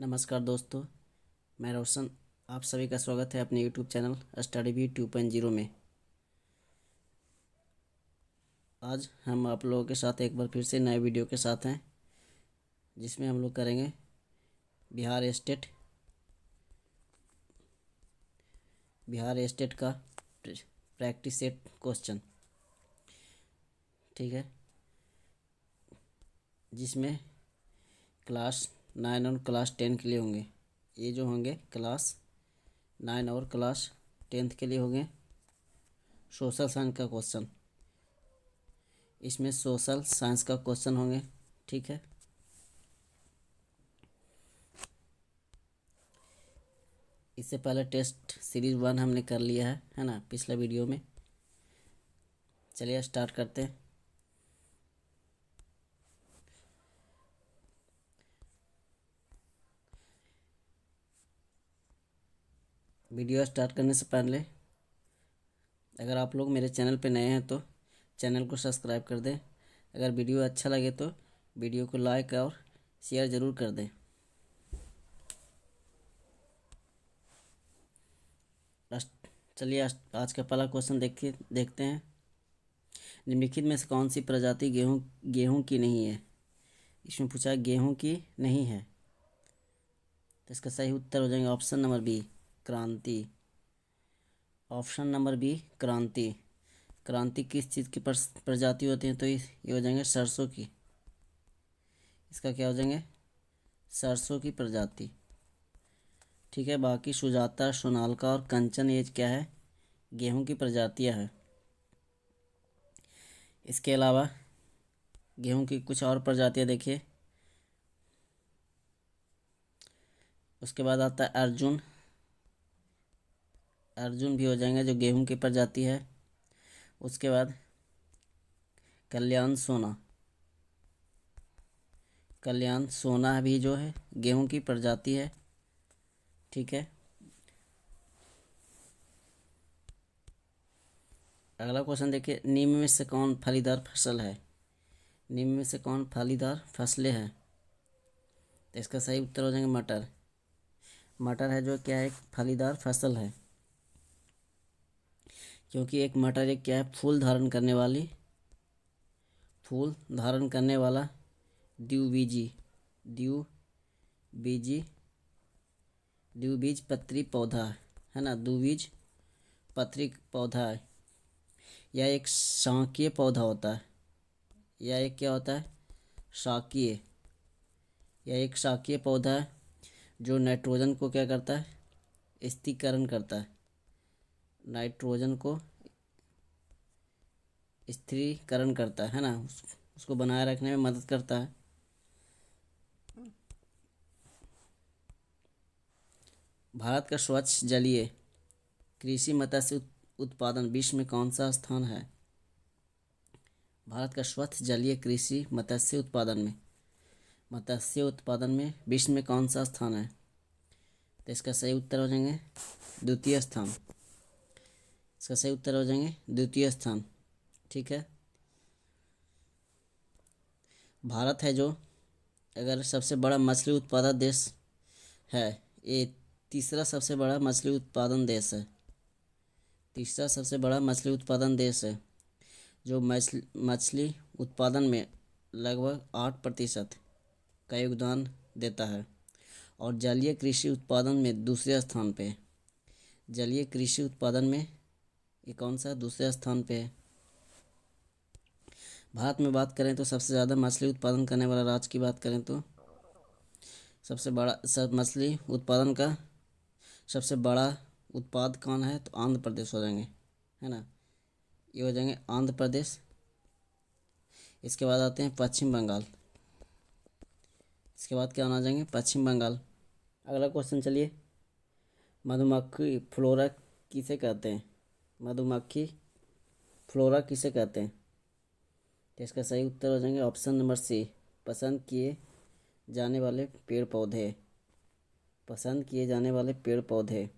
नमस्कार दोस्तों, मैं रोशन। आप सभी का स्वागत है अपने यूट्यूब चैनल स्टडी बी 2.0 में। आज हम आप लोगों के साथ एक बार फिर से नए वीडियो के साथ हैं, जिसमें हम लोग करेंगे बिहार स्टेट का प्रैक्टिस सेट क्वेश्चन। ठीक है, जिसमें क्लास 9 और क्लास 10 के लिए होंगे। ये जो होंगे क्लास 9 और क्लास 10 के लिए होंगे सोशल साइंस का क्वेश्चन। इसमें सोशल साइंस का क्वेश्चन होंगे। ठीक है, इससे पहले टेस्ट सीरीज 1 हमने कर लिया है ना, पिछले वीडियो में। चलिए स्टार्ट करते हैं। वीडियो स्टार्ट करने से पहले अगर आप लोग मेरे चैनल पे नए हैं तो चैनल को सब्सक्राइब कर दें। अगर वीडियो अच्छा लगे तो वीडियो को लाइक और शेयर ज़रूर कर दें। चलिए आज का पहला क्वेश्चन देखते हैं। निम्नलिखित में से कौन सी प्रजाति गेहूं की नहीं है? इसमें पूछा है गेहूं की नहीं है, तो इसका सही उत्तर हो जाएगा ऑप्शन नंबर बी, क्रांति। ऑप्शन नंबर बी, क्रांति। क्रांति किस चीज़ की प्रजाति होती है? तो ये हो जाएंगे सरसों की। इसका क्या हो जाएंगे? सरसों की प्रजाति। ठीक है, बाकी सुजाता, सोनालिका और कंचन ये क्या है? गेहूं की प्रजातियां है। इसके अलावा गेहूं की कुछ और प्रजातियां देखिए। उसके बाद आता है अर्जुन। अर्जुन भी हो जाएंगे, जो गेहूं की प्रजाति है। उसके बाद कल्याण सोना। कल्याण सोना भी जो है गेहूं की प्रजाति है। ठीक है, अगला क्वेश्चन देखिए। निम्न में से कौन फलीदार फसल है? निम्न में से कौन फलीदार फसलें हैं? तो इसका सही उत्तर हो जाएंगे मटर। मटर है जो क्या है, एक फलीदार फसल है, क्योंकि एक मटर एक क्या है, फूल धारण करने वाला द्विबीज पत्री पौधा है ना। द्विबीज पत्री पौधा है। यह एक शाकीय पौधा होता है। यह एक क्या होता है? शाकीय। यह एक शाकीय पौधा है जो नाइट्रोजन को क्या करता है? स्थिरीकरण करता है। नाइट्रोजन को स्थिरीकरण करता है ना, उसको बनाए रखने में मदद करता है। भारत का स्वच्छ जलीय कृषि मत्स्य उत्पादन विश्व में कौन सा स्थान है? भारत का स्वच्छ जलीय कृषि मत्स्य उत्पादन में विश्व में कौन सा स्थान है? तो इसका सही उत्तर हो जाएंगे द्वितीय स्थान। इसका सही उत्तर हो जाएंगे द्वितीय स्थान। ठीक है, भारत है जो अगर सबसे बड़ा मछली उत्पादक देश है, ये तीसरा सबसे बड़ा मछली उत्पादन देश है। तीसरा सबसे बड़ा मछली उत्पादन देश है, जो मछली उत्पादन में लगभग 8% का योगदान देता है, और जलीय कृषि उत्पादन में दूसरे स्थान पे है। जलीय कृषि उत्पादन में ये कौन सा दूसरे स्थान पे है? भारत में बात करें तो सबसे ज़्यादा मछली उत्पादन करने वाला राज्य की बात करें तो सबसे बड़ा मछली उत्पादन का सबसे बड़ा उत्पाद कौन है? तो आंध्र प्रदेश हो जाएंगे, है ना। ये हो जाएंगे आंध्र प्रदेश। इसके बाद आते हैं पश्चिम बंगाल। इसके बाद क्या होना जाएंगे? पश्चिम बंगाल। अगला क्वेश्चन चलिए। मधुमक्खी फ्लोरा किसे कहते हैं? मधुमक्खी फ्लोरा किसे कहते हैं? तो इसका सही उत्तर हो जाएंगे ऑप्शन नंबर सी, पसंद किए जाने वाले पेड़ पौधे। पसंद किए जाने वाले पेड़ पौधे।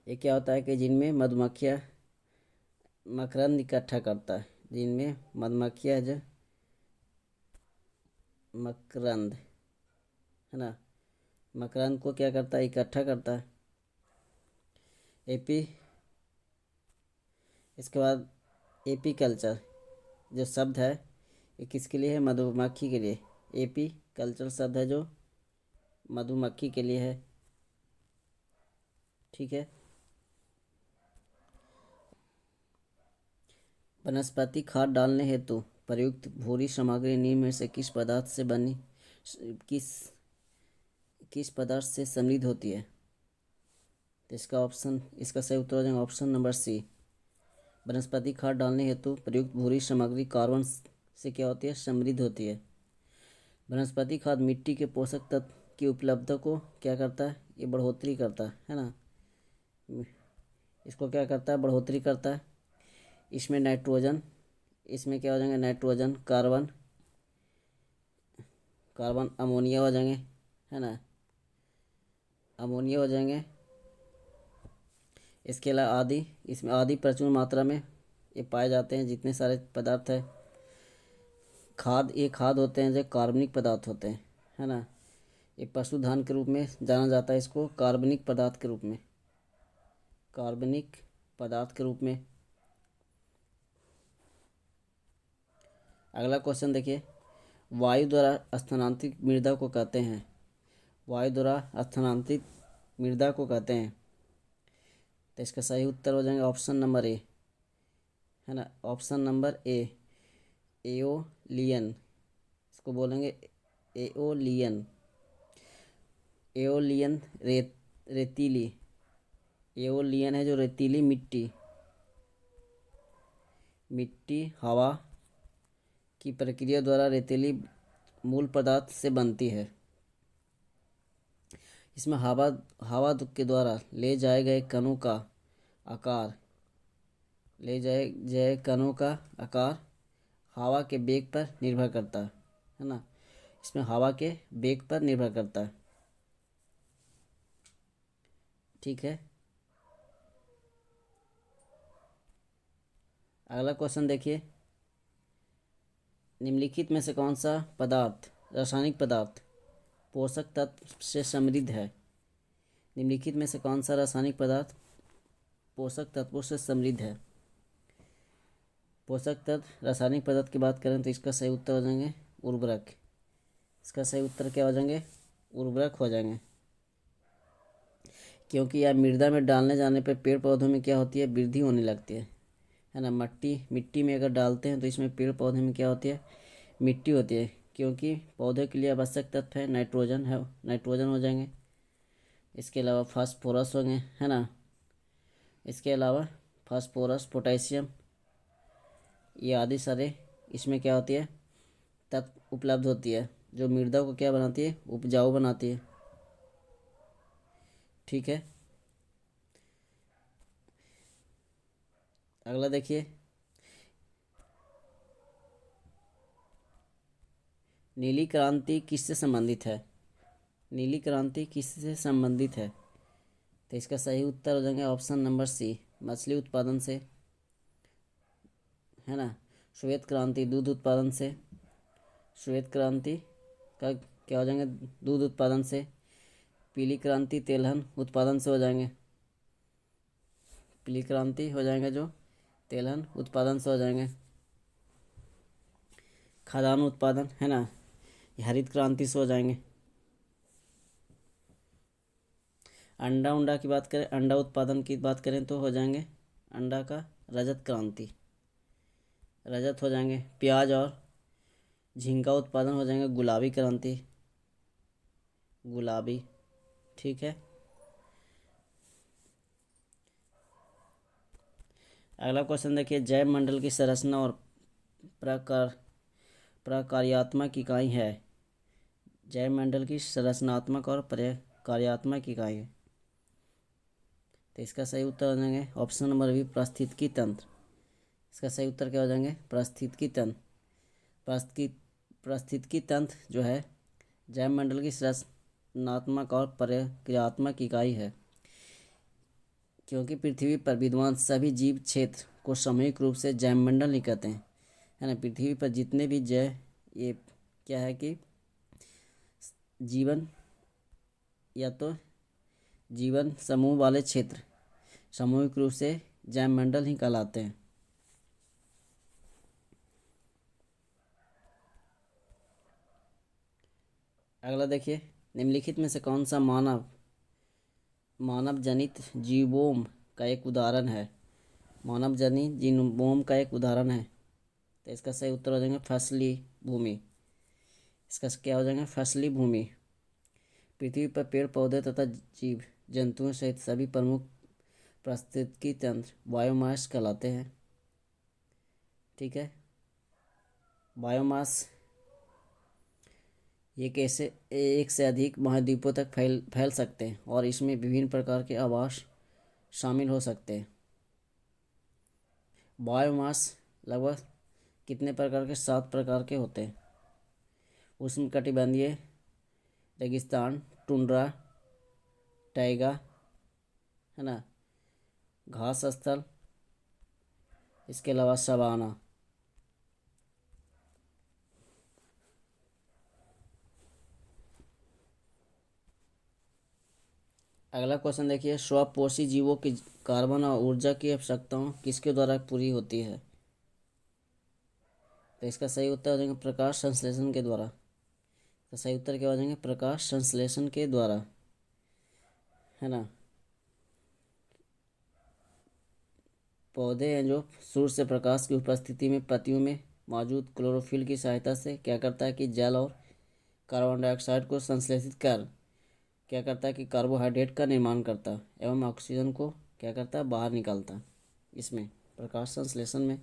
ये क्या होता है कि जिनमें मधुमक्खियाँ मकरंद इकट्ठा करता है, जिनमें मधुमक्खियाँ जो मकरंद है ना। मकरंद को क्या करता है, इकट्ठा करता है। एपी, इसके बाद एपी कल्चर जो शब्द है ये किसके लिए है, मधुमक्खी के लिए। एपी कल्चर शब्द है जो मधुमक्खी के लिए है, ठीक है। वनस्पति खाद डालने हेतु प्रयुक्त भूरी सामग्री निम्न में से किस पदार्थ से बनी, किस किस पदार्थ से समृद्ध होती है। तो इसका सही उत्तर हो जाएगा ऑप्शन नंबर सी। वनस्पति खाद डालने हेतु प्रयुक्त भूरी सामग्री कार्बन से क्या होती है, समृद्ध होती है। वनस्पति खाद मिट्टी के पोषक तत्व की उपलब्धता को क्या करता है, ये बढ़ोतरी करता है ना। इसको क्या करता है, बढ़ोतरी करता है। इसमें नाइट्रोजन, इसमें क्या हो जाएंगे, नाइट्रोजन, कार्बन, कार्बन अमोनिया हो जाएंगे, है ना, अमोनिया हो जाएंगे। इसके अलावा आदि, इसमें आदि प्रचुर मात्रा में ये पाए जाते हैं। जितने सारे पदार्थ है खाद, ये खाद होते हैं जो कार्बनिक पदार्थ होते हैं, है ना। ये पशुधन के रूप में जाना जाता है, इसको कार्बनिक पदार्थ के रूप में, कार्बनिक पदार्थ के रूप में। अगला क्वेश्चन देखिए, वायु द्वारा स्थानांतरित मृदा को कहते हैं, वायु द्वारा स्थानांतरित मृदा को कहते हैं। तो इसका सही उत्तर हो जाएगा ऑप्शन नंबर ए, है ना, ऑप्शन नंबर ए, एओलियन। इसको बोलेंगे एओलियन, एओलियन रेतीली, एओलियन है जो रेतीली मिट्टी, मिट्टी हवा की प्रक्रिया द्वारा रेतीली मूल पदार्थ से बनती है। इसमें हवा हवा के द्वारा ले जाए गए कणों का आकार, ले जाए कणों का आकार हवा के वेग पर निर्भर करता है ना। इसमें हवा के वेग पर निर्भर करता है, ठीक है। अगला क्वेश्चन देखिए, निम्नलिखित में से कौन सा पदार्थ, रासायनिक पदार्थ पोषक तत्व से समृद्ध है। निम्नलिखित में से कौन सा रासायनिक पदार्थ पोषक तत्वों से समृद्ध है। पोषक तत्व रासायनिक पदार्थ की बात करें तो इसका सही उत्तर हो जाएंगे उर्वरक। इसका सही उत्तर क्या हो जाएंगे, उर्वरक हो जाएंगे। क्योंकि यह मृदा में डालने जाने पर पेड़ पौधों में क्या होती है, वृद्धि होने लगती है ना। मिट्टी में अगर डालते हैं तो इसमें पेड़ पौधे में क्या होती है, मिट्टी होती है। क्योंकि पौधे के लिए आवश्यक तत्व है नाइट्रोजन, है नाइट्रोजन हो जाएंगे। इसके अलावा फास्फोरस होंगे, है ना। इसके अलावा फास्फोरस, पोटेशियम, ये आदि सारे इसमें क्या होती है, तत्व उपलब्ध होती है जो मृदा को क्या बनाती है, उपजाऊ बनाती है, ठीक है। अगला देखिए, नीली क्रांति किससे संबंधित है। नीली क्रांति किससे संबंधित है। तो इसका सही उत्तर हो जाएंगे ऑप्शन नंबर सी, मछली उत्पादन से, है ना। श्वेत क्रांति दूध उत्पादन से, श्वेत क्रांति का क्या हो जाएंगे, दूध उत्पादन से। पीली क्रांति तेलहन उत्पादन से हो जाएंगे, पीली क्रांति हो जाएंगे जो तेलहन उत्पादन से हो जाएंगे। खाद्यान्न उत्पादन, है ना, ये हरित क्रांति से हो जाएंगे। अंडा की बात करें, अंडा उत्पादन की बात करें तो हो जाएंगे अंडा का रजत क्रांति, रजत हो जाएंगे। प्याज और झींगा उत्पादन हो जाएंगे गुलाबी क्रांति, गुलाबी, ठीक है। अगला क्वेश्चन देखिए, जैव मंडल की संरचना और प्रकार्यात्मक इकाई है। जैव मंडल की संरचनात्मक और प्रकार्यात्मक इकाई है। तो इसका सही उत्तर हो जाएंगे ऑप्शन नंबर बी, पारिस्थितिकी तंत्र। इसका सही उत्तर क्या हो जाएंगे, पारिस्थितिकी तंत्र। पारिस्थितिकी तंत्र जो है जैव मंडल की संरचनात्मक और प्रक्रियात्मक इकाई है। क्योंकि पृथ्वी पर विद्यमान सभी जीव क्षेत्र को सामूहिक रूप से जैव मंडल नहीं कहते हैं, है ना। पृथ्वी पर जितने भी ये क्या है कि जीवन या तो जीवन समूह वाले क्षेत्र सामूहिक रूप से जैव मंडल ही कहलाते हैं। अगला देखिए, निम्नलिखित में से कौन सा मानव जनित जीवोम का एक उदाहरण है। मानव जनित जीवोम का एक उदाहरण है, तो इसका सही उत्तर हो जाएगा फसली भूमि। इसका क्या हो जाएगा, फसली भूमि। पृथ्वी पर पेड़ पौधे तथा जीव जंतुओं सहित सभी प्रमुख पारिस्थितिकी तंत्र बायोमास कहलाते हैं। ठीक है, बायोमास ये कैसे एक से अधिक महाद्वीपों तक फैल सकते हैं और इसमें विभिन्न प्रकार के आवास शामिल हो सकते हैं। बायोमास लगभग कितने प्रकार के, 7 प्रकार के होते हैं। उष्णकटिबंधीय, रेगिस्तान, टुंड्रा, टैगा, है ना, घास स्थल, इसके अलावा सवाना। अगला क्वेश्चन देखिए, स्वपोषी जीवों की कार्बन और ऊर्जा की आवश्यकताओं किसके द्वारा पूरी होती है। तो इसका सही उत्तर हो जाएगा प्रकाश संश्लेषण के द्वारा। तो सही उत्तर क्या हो जाएंगे, प्रकाश संश्लेषण के द्वारा, है ना। पौधे हैं जो सूर्य से प्रकाश की उपस्थिति में पत्तियों में मौजूद क्लोरोफिल की सहायता से क्या करता है कि जल और कार्बन डाइऑक्साइड को संश्लेषित कर क्या करता है कि कार्बोहाइड्रेट का निर्माण करता है एवं ऑक्सीजन को क्या करता है, बाहर निकालता है, इसमें प्रकाश संश्लेषण में।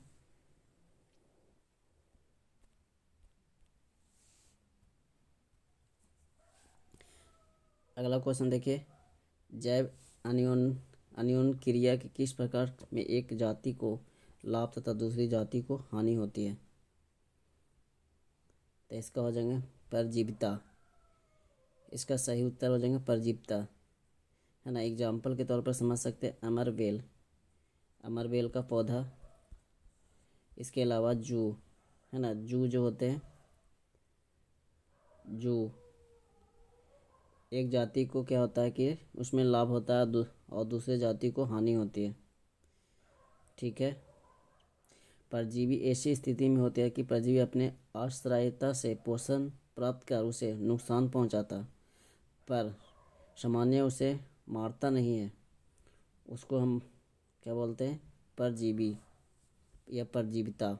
अगला क्वेश्चन देखिए, जैव अनियन क्रिया की किस प्रकार में एक जाति को लाभ तथा दूसरी जाति को हानि होती है। तो इसका हो जाएगा परजीविता। इसका सही उत्तर हो जाएगा परजीविता, है ना। एग्जाम्पल के तौर पर समझ सकते हैं अमरवेल का पौधा, इसके अलावा जू, है ना, जू जो होते हैं, जू एक जाति को क्या होता है कि उसमें लाभ होता है और दूसरे जाति को हानि होती है। ठीक है, परजीवी ऐसी स्थिति में होती है कि परजीवी अपने आश्रयता से पोषण प्राप्त कर उसे नुकसान पहुंचाता, पर सामान्य उसे मारता नहीं है। उसको हम क्या बोलते हैं, परजीवी या परजीविता।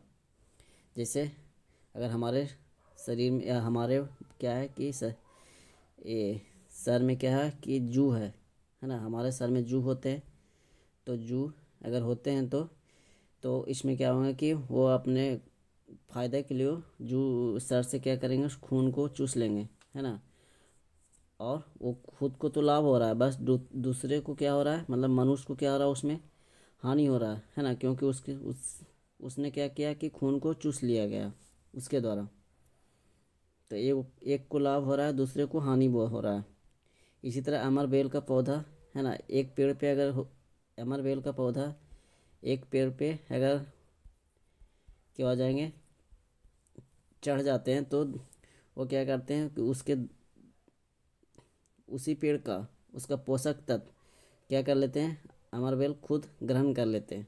जैसे अगर हमारे शरीर में या हमारे क्या है कि सर में क्या है कि जू है ना, हमारे सर में जू होते हैं। तो जू अगर होते हैं तो इसमें क्या होगा कि वो अपने फ़ायदे के लिए जू सर से क्या करेंगे, उस खून को चूस लेंगे, है ना। और वो खुद को तो लाभ हो रहा है, बस दूसरे को क्या हो रहा है, मतलब मनुष्य को क्या हो रहा है, उसमें हानि हो रहा है ना, क्योंकि उसने क्या किया कि खून को चूस लिया गया उसके द्वारा। तो एक को लाभ हो रहा है, दूसरे को हानि हो रहा है। इसी तरह अमर बेल का पौधा, है ना, एक पेड़ पे अगर अमर बेल का पौधा एक पेड़ पे अगर क्या हो जाएंगे, चढ़ जाते हैं, तो वो क्या करते हैं कि उसी पेड़ का उसका पोषक तत्व क्या कर लेते हैं, अमर बेल खुद ग्रहण कर लेते हैं।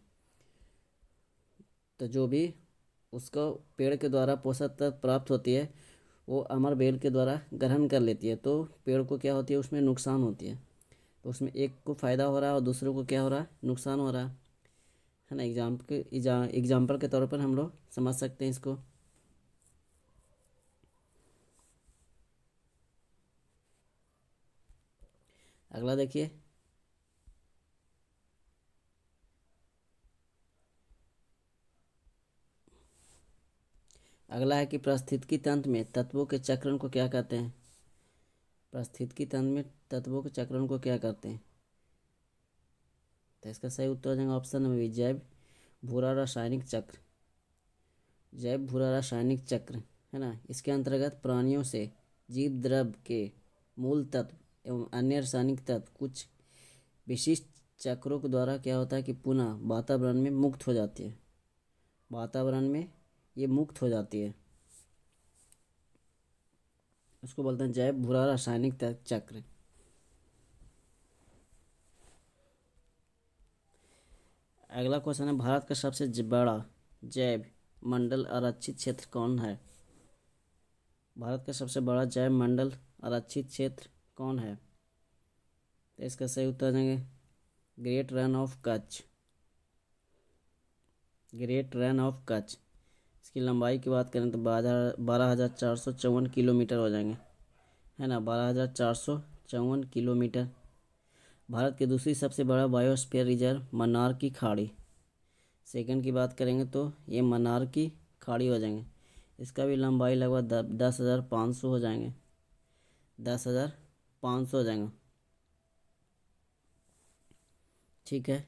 तो जो भी उसको पेड़ के द्वारा पोषक तत्व प्राप्त होती है वो अमर बेल के द्वारा ग्रहण कर लेती है। तो पेड़ को क्या होती है, उसमें नुकसान होती है। तो उसमें एक को फ़ायदा हो रहा है और दूसरे को क्या हो रहा है, नुकसान हो रहा है ना। एग्जाम्पल के तौर पर हम लोग समझ सकते हैं इसको। अगला देखिए, अगला है कि पारिस्थितिकी तंत्र में तत्वों के चक्रण को क्या कहते हैं। पारिस्थितिकी तंत्र में तत्वों के चक्रण को क्या कहते हैं। तो इसका सही उत्तर हो जाएगा ऑप्शन नंबर बी, जैव भूरा रासायनिक चक्र। जैव भूरा रासायनिक चक्र, है ना। इसके अंतर्गत प्राणियों से जीव द्रव्य के मूल तत्व एवं अन्य रासायनिक तत्व कुछ विशिष्ट चक्रों के द्वारा क्या होता है कि पुनः वातावरण में मुक्त हो जाती है। वातावरण में ये मुक्त हो जाती है, उसको बोलते हैं जैव भूरा रासायनिक चक्र। अगला क्वेश्चन है, भारत का सबसे बड़ा जैव मंडल आरक्षित क्षेत्र कौन है? भारत का सबसे बड़ा जैव मंडल आरक्षित क्षेत्र कौन है? तो इसका सही उत्तर देंगे great run of Kutch. Great run of Kutch. इसकी लंबाई की बात करें तो 12,454 किलोमीटर हो जाएंगे, है ना, 12,454 किलोमीटर। भारत की दूसरी सबसे बड़ा बायोस्फीयर रिजर्व मन्नार की खाड़ी। सेकंड की बात करेंगे तो ये मन्नार की खाड़ी हो जाएंगे। इसका भी लंबाई लगभग 10,500 हो जाएंगे, 10,500 हो जाएंगे। ठीक है।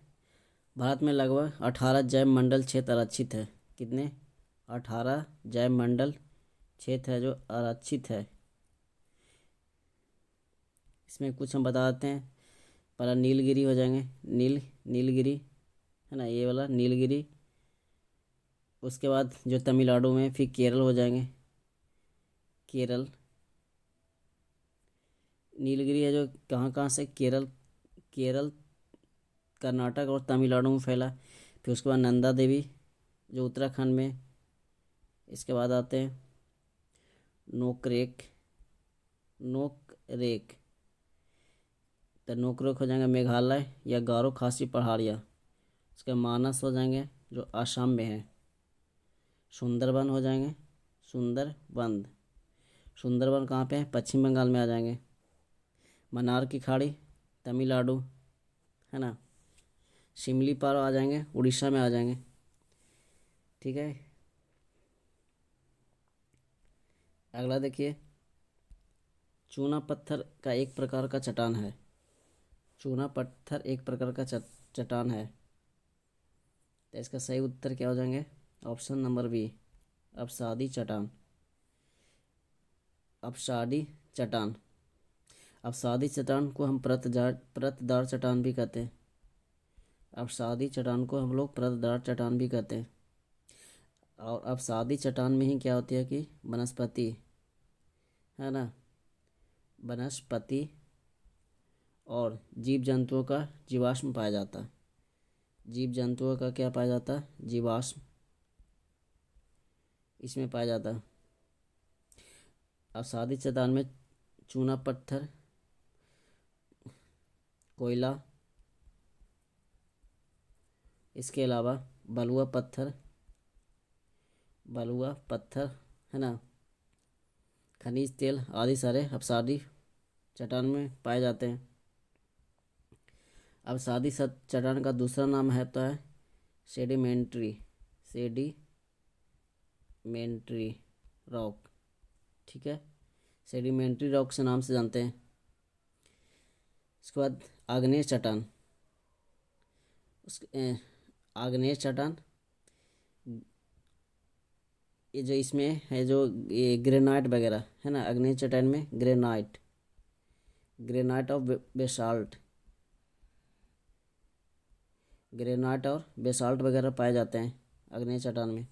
भारत में लगभग 18 जैव मंडल क्षेत्र आरक्षित है। कितने? 18 जैव मंडल क्षेत्र है जो आरक्षित है। इसमें कुछ हम बता देते हैं। पहला नीलगिरी हो जाएंगे, नीलगिरी, है ना, ये वाला नीलगिरी। उसके बाद जो तमिलनाडु में, फिर केरल हो जाएंगे, केरल। नीलगिरी है जो कहाँ कहाँ से, केरल, कर्नाटक और तमिलनाडु में फैला। फिर उसके बाद नंदा देवी जो उत्तराखंड में। इसके बाद आते हैं नोकरेक, तो नोकरेक हो जाएंगे मेघालय या गारो खासी पहाड़ियाँ। उसके मानस हो जाएंगे जो आसाम में है। सुंदरबन हो जाएंगे, सुंदरबन कहाँ पे है? पश्चिम बंगाल में आ जाएंगे। मन्नार की खाड़ी तमिलनाडु, है ना। सिमलीपाल आ जाएंगे, उड़ीसा में आ जाएंगे। ठीक है। अगला देखिए, चूना पत्थर का एक प्रकार का चट्टान है। चूना पत्थर एक प्रकार का चट्टान है। तो इसका सही उत्तर क्या हो जाएंगे? ऑप्शन नंबर बी, अवसादी चट्टान। अवसादी चट्टान। अवसादी चट्टान को हम परतदार चट्टान भी कहते हैं। अवसादी चट्टान को हम लोग परतदार चट्टान भी कहते हैं। और अवसादी चट्टान में ही क्या होती है कि वनस्पति, है ना, वनस्पति और जीव जंतुओं का जीवाश्म पाया जाता है। जीव जंतुओं का क्या पाया जाता है? जीवाश्म इसमें पाया जाता है। अवसादी चट्टान में चूना पत्थर, कोयला, इसके अलावा बलुआ पत्थर, है ना, खनिज तेल आदि सारे अवसादी चट्टान में पाए जाते हैं। अवसादी चट्टान का दूसरा नाम है तो है सेडिमेंट्री रॉक। ठीक है, सेडिमेंट्री रॉक से नाम से जानते हैं। इसके बाद आग्नेय चट्टान। आग्नेय चट्टान ये जो इसमें है, जो ये ग्रेनाइट वगैरह, है ना, आग्नेय चट्टान में ग्रेनाइट और बेसाल्ट वगैरह पाए जाते हैं आग्नेय चट्टान में।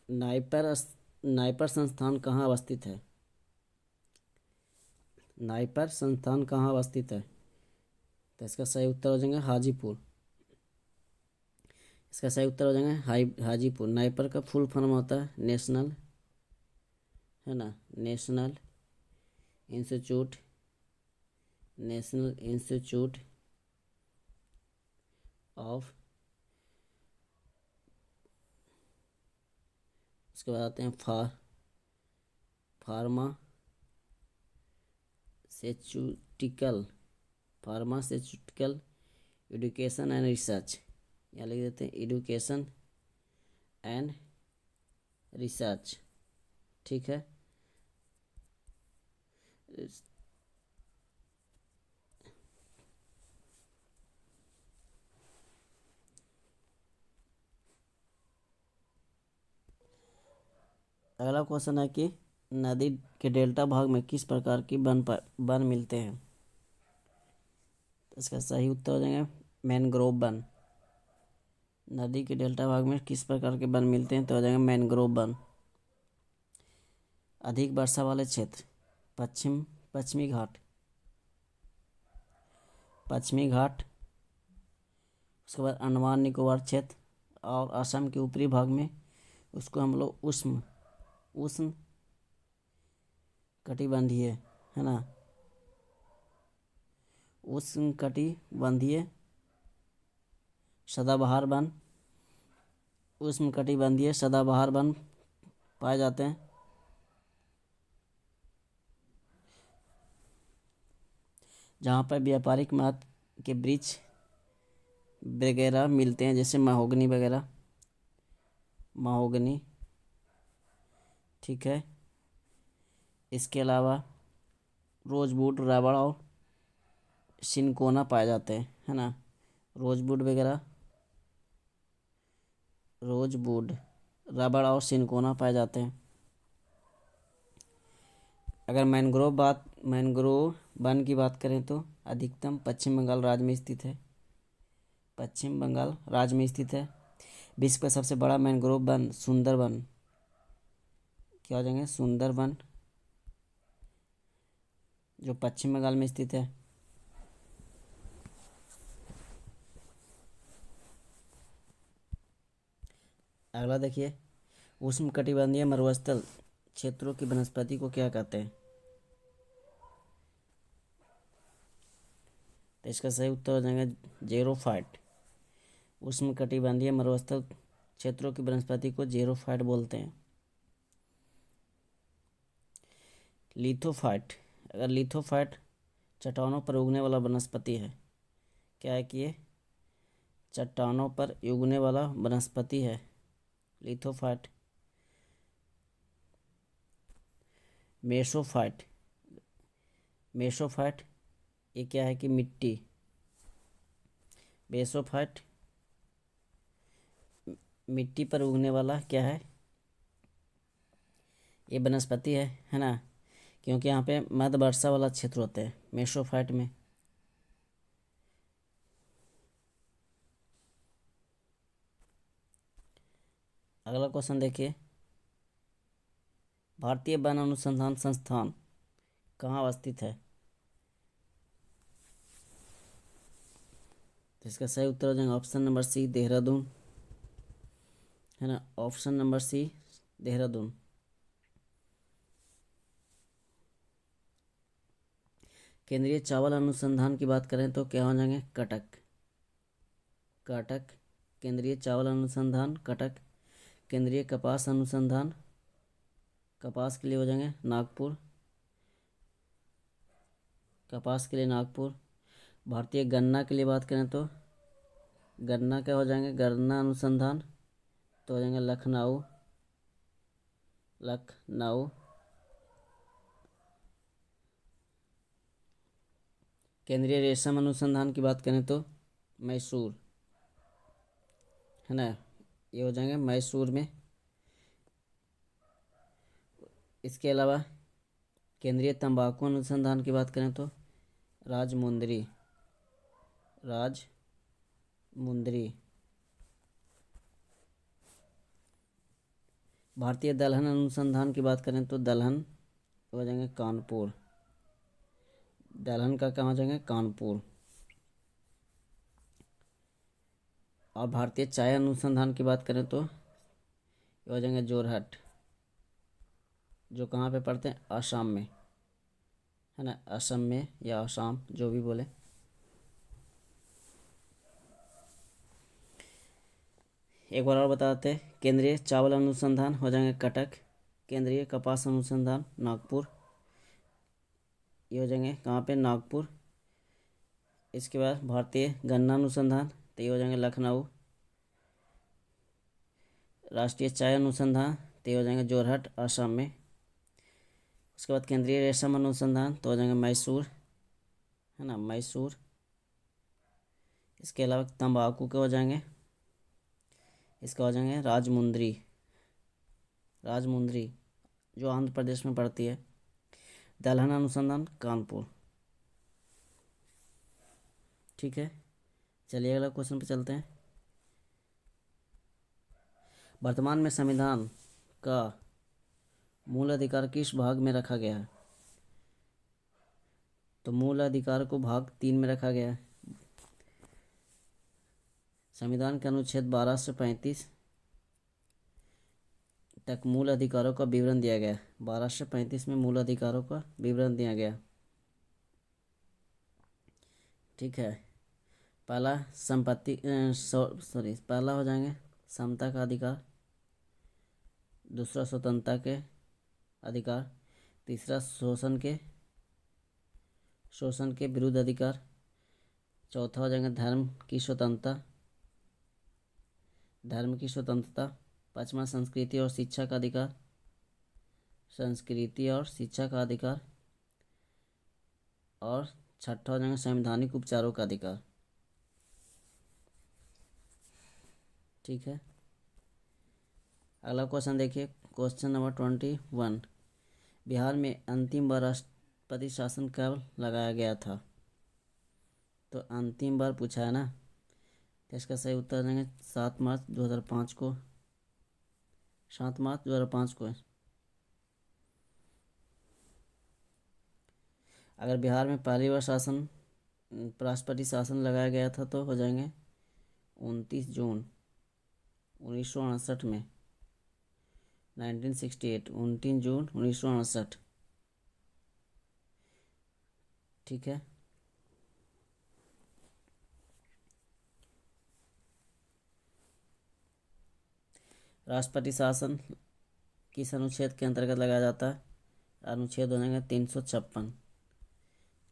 नाइपर संस्थान कहाँ अवस्थित है? नाइपर संस्थान कहाँ अवस्थित है? तो इसका सही उत्तर हो जाएंगे हाजीपुर। इसका सही उत्तर हो जाएंगे हाजीपुर। नाइपर का फुल फॉर्म होता है नेशनल, है ना, नेशनल इंस्टीट्यूट ऑफ, उसके बाद आते हैं फार्मास्यूटिकल एजुकेशन एंड रिसर्च। यहाँ लिख देते हैं एजुकेशन एंड रिसर्च। ठीक है। अगला क्वेश्चन है कि नदी के डेल्टा भाग में किस प्रकार की वन मिलते हैं? इसका सही उत्तर हो जाएंगे मैनग्रोव वन। नदी के डेल्टा भाग में किस प्रकार के वन मिलते हैं? तो हो जाएंगे मैनग्रोव वन। अधिक वर्षा वाले क्षेत्र, पश्चिमी घाट, पश्चिमी घाट, उसके बाद अंडमान निकोबार क्षेत्र और असम के ऊपरी भाग में उसको हम लोग उष्ण उष्ण कटिबंधीय, है ना, उष्ण कटिबंधीय सदाबहार वन, उष्ण कटिबंधीय सदाबहार वन पाए जाते हैं। जहाँ पर व्यापारिक महत्व के वृक्ष वगैरह मिलते हैं, जैसे महोगनी वगैरह, महोगनी, ठीक है। इसके अलावा रोजवुड, रबड़ और सिनकोना पाए जाते हैं, है ना, रोजवुड वगैरह, रोजवुड, रबड़ और सिनकोना पाए जाते हैं। अगर मैंग्रोव वन की बात करें तो अधिकतम पश्चिम बंगाल राज्य में स्थित है, पश्चिम बंगाल राज्य में स्थित है। विश्व का सबसे बड़ा मैंग्रोव वन सुंदरवन, क्या हो जाएंगे, सुंदरवन, जो पश्चिम बंगाल में स्थित है। अगला देखिए, उष्णकटिबंधीय मरुस्थल क्षेत्रों की वनस्पति को क्या कहते हैं? तो इसका सही उत्तर हो जाएगा जेरोफाइट। उष्णकटिबंधीय मरुस्थल क्षेत्रों की वनस्पति को जेरोफाइट बोलते हैं। लिथोफाइट, अगर लिथोफाइट चट्टानों पर उगने वाला वनस्पति है, क्या है कि ये चट्टानों पर उगने वाला वनस्पति है, लिथोफाइट। मेसोफाइट, मेसोफाइट ये क्या है कि मिट्टी, मेसोफाइट मिट्टी पर उगने वाला क्या है, ये वनस्पति है ना, क्योंकि यहाँ पे मध्य वर्षा वाला क्षेत्र होता है मेसोफाइट में। अगला क्वेश्चन देखिए, भारतीय वन अनुसंधान संस्थान कहाँ अवस्थित है? तो इसका सही उत्तर हो जाएगा ऑप्शन नंबर सी, देहरादून, है ना, ऑप्शन नंबर सी, देहरादून। केंद्रीय चावल अनुसंधान की बात करें तो क्या हो जाएंगे, कटक, कटक, केंद्रीय चावल अनुसंधान कटक। केंद्रीय कपास अनुसंधान, कपास के लिए हो जाएंगे नागपुर, कपास के लिए नागपुर। भारतीय गन्ना के लिए बात करें तो गन्ना क्या हो जाएंगे, गन्ना अनुसंधान, तो हो जाएंगे लखनऊ, लखनऊ। केंद्रीय रेशम अनुसंधान की बात करें तो मैसूर, है ना, ये हो जाएंगे मैसूर में। इसके अलावा केंद्रीय तंबाकू अनुसंधान की बात करें तो राजमुंदरी, राजमुंदरी। भारतीय दलहन अनुसंधान की बात करें तो दलहन हो जाएंगे कानपुर, दलहन का कहाँ हो जाएंगे, कानपुर। और भारतीय चाय अनुसंधान की बात करें तो ये हो जाएंगे जोरहट, जो कहाँ पे पड़ते हैं, आसाम में, है ना, असम में या आसाम, जो भी बोले। एक बार और बताते हैं, केंद्रीय चावल अनुसंधान हो जाएंगे कटक, केंद्रीय कपास अनुसंधान नागपुर, ये हो जाएंगे कहाँ पे, नागपुर। इसके बाद भारतीय गन्ना अनुसंधान, तो ये हो जाएंगे लखनऊ। राष्ट्रीय चाय अनुसंधान, तो ये हो जाएंगे जोरहट, आसाम में। उसके बाद केंद्रीय रेशम अनुसंधान, तो हो जाएंगे मैसूर, है ना, मैसूर। इसके अलावा तंबाकू के हो जाएंगे, इसका हो जाएंगे राजमुंदरी, राजमुंदरी, जो आंध्र प्रदेश में पड़ती है। दलहन अनुसंधान कानपुर, ठीक है। चलिए अगला क्वेश्चन पे चलते हैं। वर्तमान में संविधान का मूल अधिकार किस भाग में रखा गया है? तो मूल अधिकार को भाग 3 में रखा गया है। संविधान के अनुच्छेद 12 से 35 तक मूल अधिकारों का विवरण दिया गया। 12 से 35 में मूल अधिकारों का विवरण दिया गया। ठीक है। पहला संपत्ति पहला हो जाएंगे समता का अधिकार, दूसरा स्वतंत्रता के अधिकार, तीसरा शोषण के विरुद्ध अधिकार, चौथा हो जाएगा धर्म की स्वतंत्रता, पांचवा संस्कृति और शिक्षा का अधिकार, और छठा हो जाएगा संवैधानिक उपचारों का अधिकार। ठीक है। अगला क्वेश्चन देखिए, क्वेश्चन नंबर 21। बिहार में अंतिम बार राष्ट्रपति शासन कब लगाया गया था? तो अंतिम बार पूछा है ना, तो इसका सही उत्तर देंगे 7 मार्च 2005 को। 7 मार्च 2005 को है। अगर बिहार में पहली बार राष्ट्रपति शासन लगाया गया था तो हो जाएंगे 29 जून 1968 में, 1968, 29 जून 1968। ठीक है। राष्ट्रपति शासन किस अनुच्छेद के अंतर्गत लगाया जाता है? अनुच्छेद हो जाएगा 356,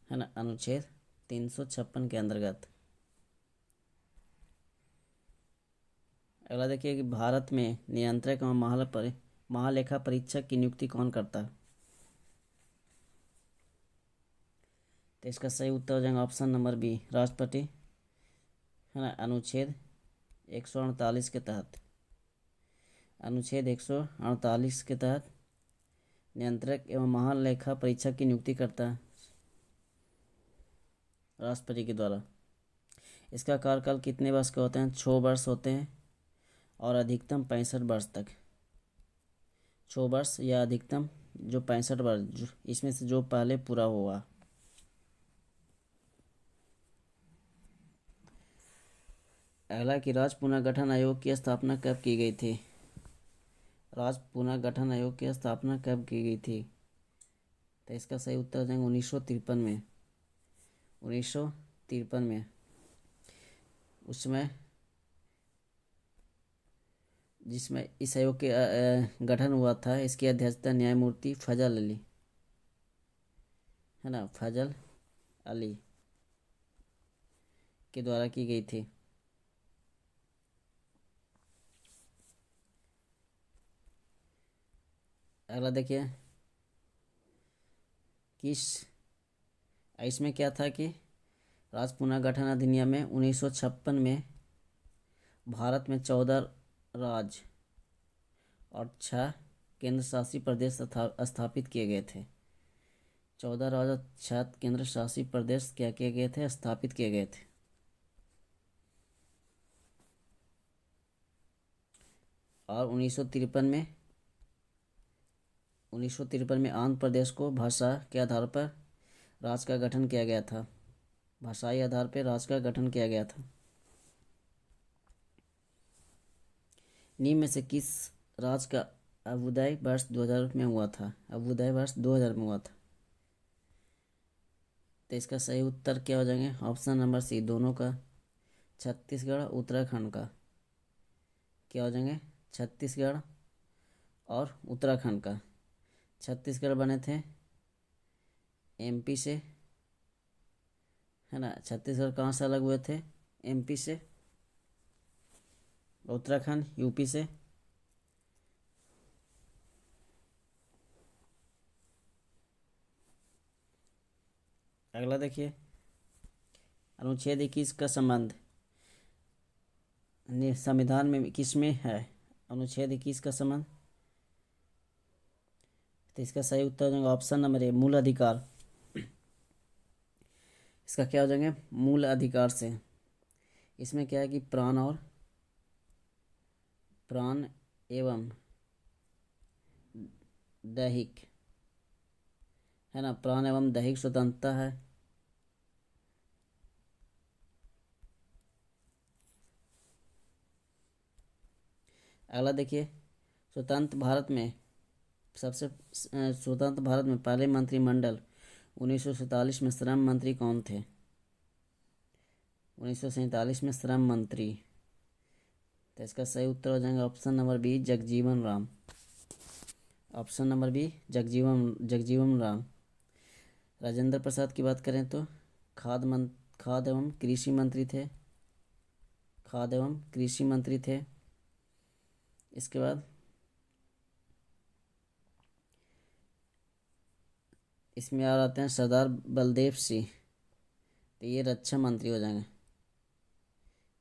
है ना, अनुच्छेद 356 के अंतर्गत। अगला देखिए कि भारत में नियंत्रक एवं महालेखा परीक्षक की नियुक्ति कौन करता है? तो इसका सही उत्तर हो जाएगा ऑप्शन नंबर बी, राष्ट्रपति, है ना, अनुच्छेद 148 के तहत। अनुच्छेद 148 के तहत नियंत्रक एवं महालेखा परीक्षक की नियुक्ति करता है राष्ट्रपति के द्वारा। इसका कार्यकाल कितने वर्ष के होते हैं? 6 वर्ष होते हैं और अधिकतम 65 वर्ष तक। 6 वर्ष या अधिकतम जो 65 वर्ष, इसमें से जो पहले पूरा हुआ। अगला कि राज्य पुनर्गठन आयोग की स्थापना कब की गई थी? राज्य पुनर्गठन आयोग की स्थापना कब की गई थी? तो इसका सही उत्तर हो जाएगा 1953 में। 1953 में। उसमें जिसमें इस आयोग के गठन हुआ था, इसकी अध्यक्षता न्यायमूर्ति फजल अली, है ना, फजल अली के द्वारा की गई थी। अगला देखिए, इसमें क्या था कि राज्य पुनर्गठन अधिनियम में 1956 में भारत में 14 राज्य और 6 केंद्र शासित प्रदेश स्थापित किए गए थे। 14 राज्य और 6 केंद्र शासित प्रदेश क्या किए गए थे? स्थापित किए गए थे। और 1953 में आंध्र प्रदेश को भाषा के आधार पर राज्य का गठन किया गया था। भाषाई आधार पर राज्य का गठन किया गया था। निम्न में से किस राज्य का अभ्युदय वर्ष 2000 में हुआ था? अभ्युदय वर्ष 2000 में हुआ था। तो इसका सही उत्तर क्या हो जाएंगे? ऑप्शन नंबर सी, दोनों का। छत्तीसगढ़, उत्तराखंड का। क्या हो जाएंगे? छत्तीसगढ़ और उत्तराखंड का। छत्तीसगढ़ बने थे एमपी से, है ना। छत्तीसगढ़ कहाँ से अलग हुए थे? एमपी से। उत्तराखंड यूपी से। अगला देखिए, अनुच्छेद 21 का संबंध संविधान में किसमें है? अनुच्छेद 21 का संबंध, तो इसका सही उत्तर हो जाएगा ऑप्शन नंबर ए, मूल अधिकार। इसका क्या हो जाएंगे? मूल अधिकार से। इसमें क्या है कि प्राण एवं दैहिक, है ना, प्राण एवं दैहिक स्वतंत्रता है। अगला देखिए, स्वतंत्र भारत में पहले मंत्रिमंडल 1947 में श्रम मंत्री कौन थे? 1947 में श्रम मंत्री, तो इसका सही उत्तर हो जाएगा option number B, Jagjivan Ram. Option number B, Jagjivan Ram. Rajendra Prasad की बात करें तो खाद्य एवं कृषि मंत्री थे। खाद्य एवं कृषि मंत्री थे। इसके बाद इसमें और आते हैं सरदार बलदेव सिंह, तो ये रक्षा मंत्री हो जाएंगे।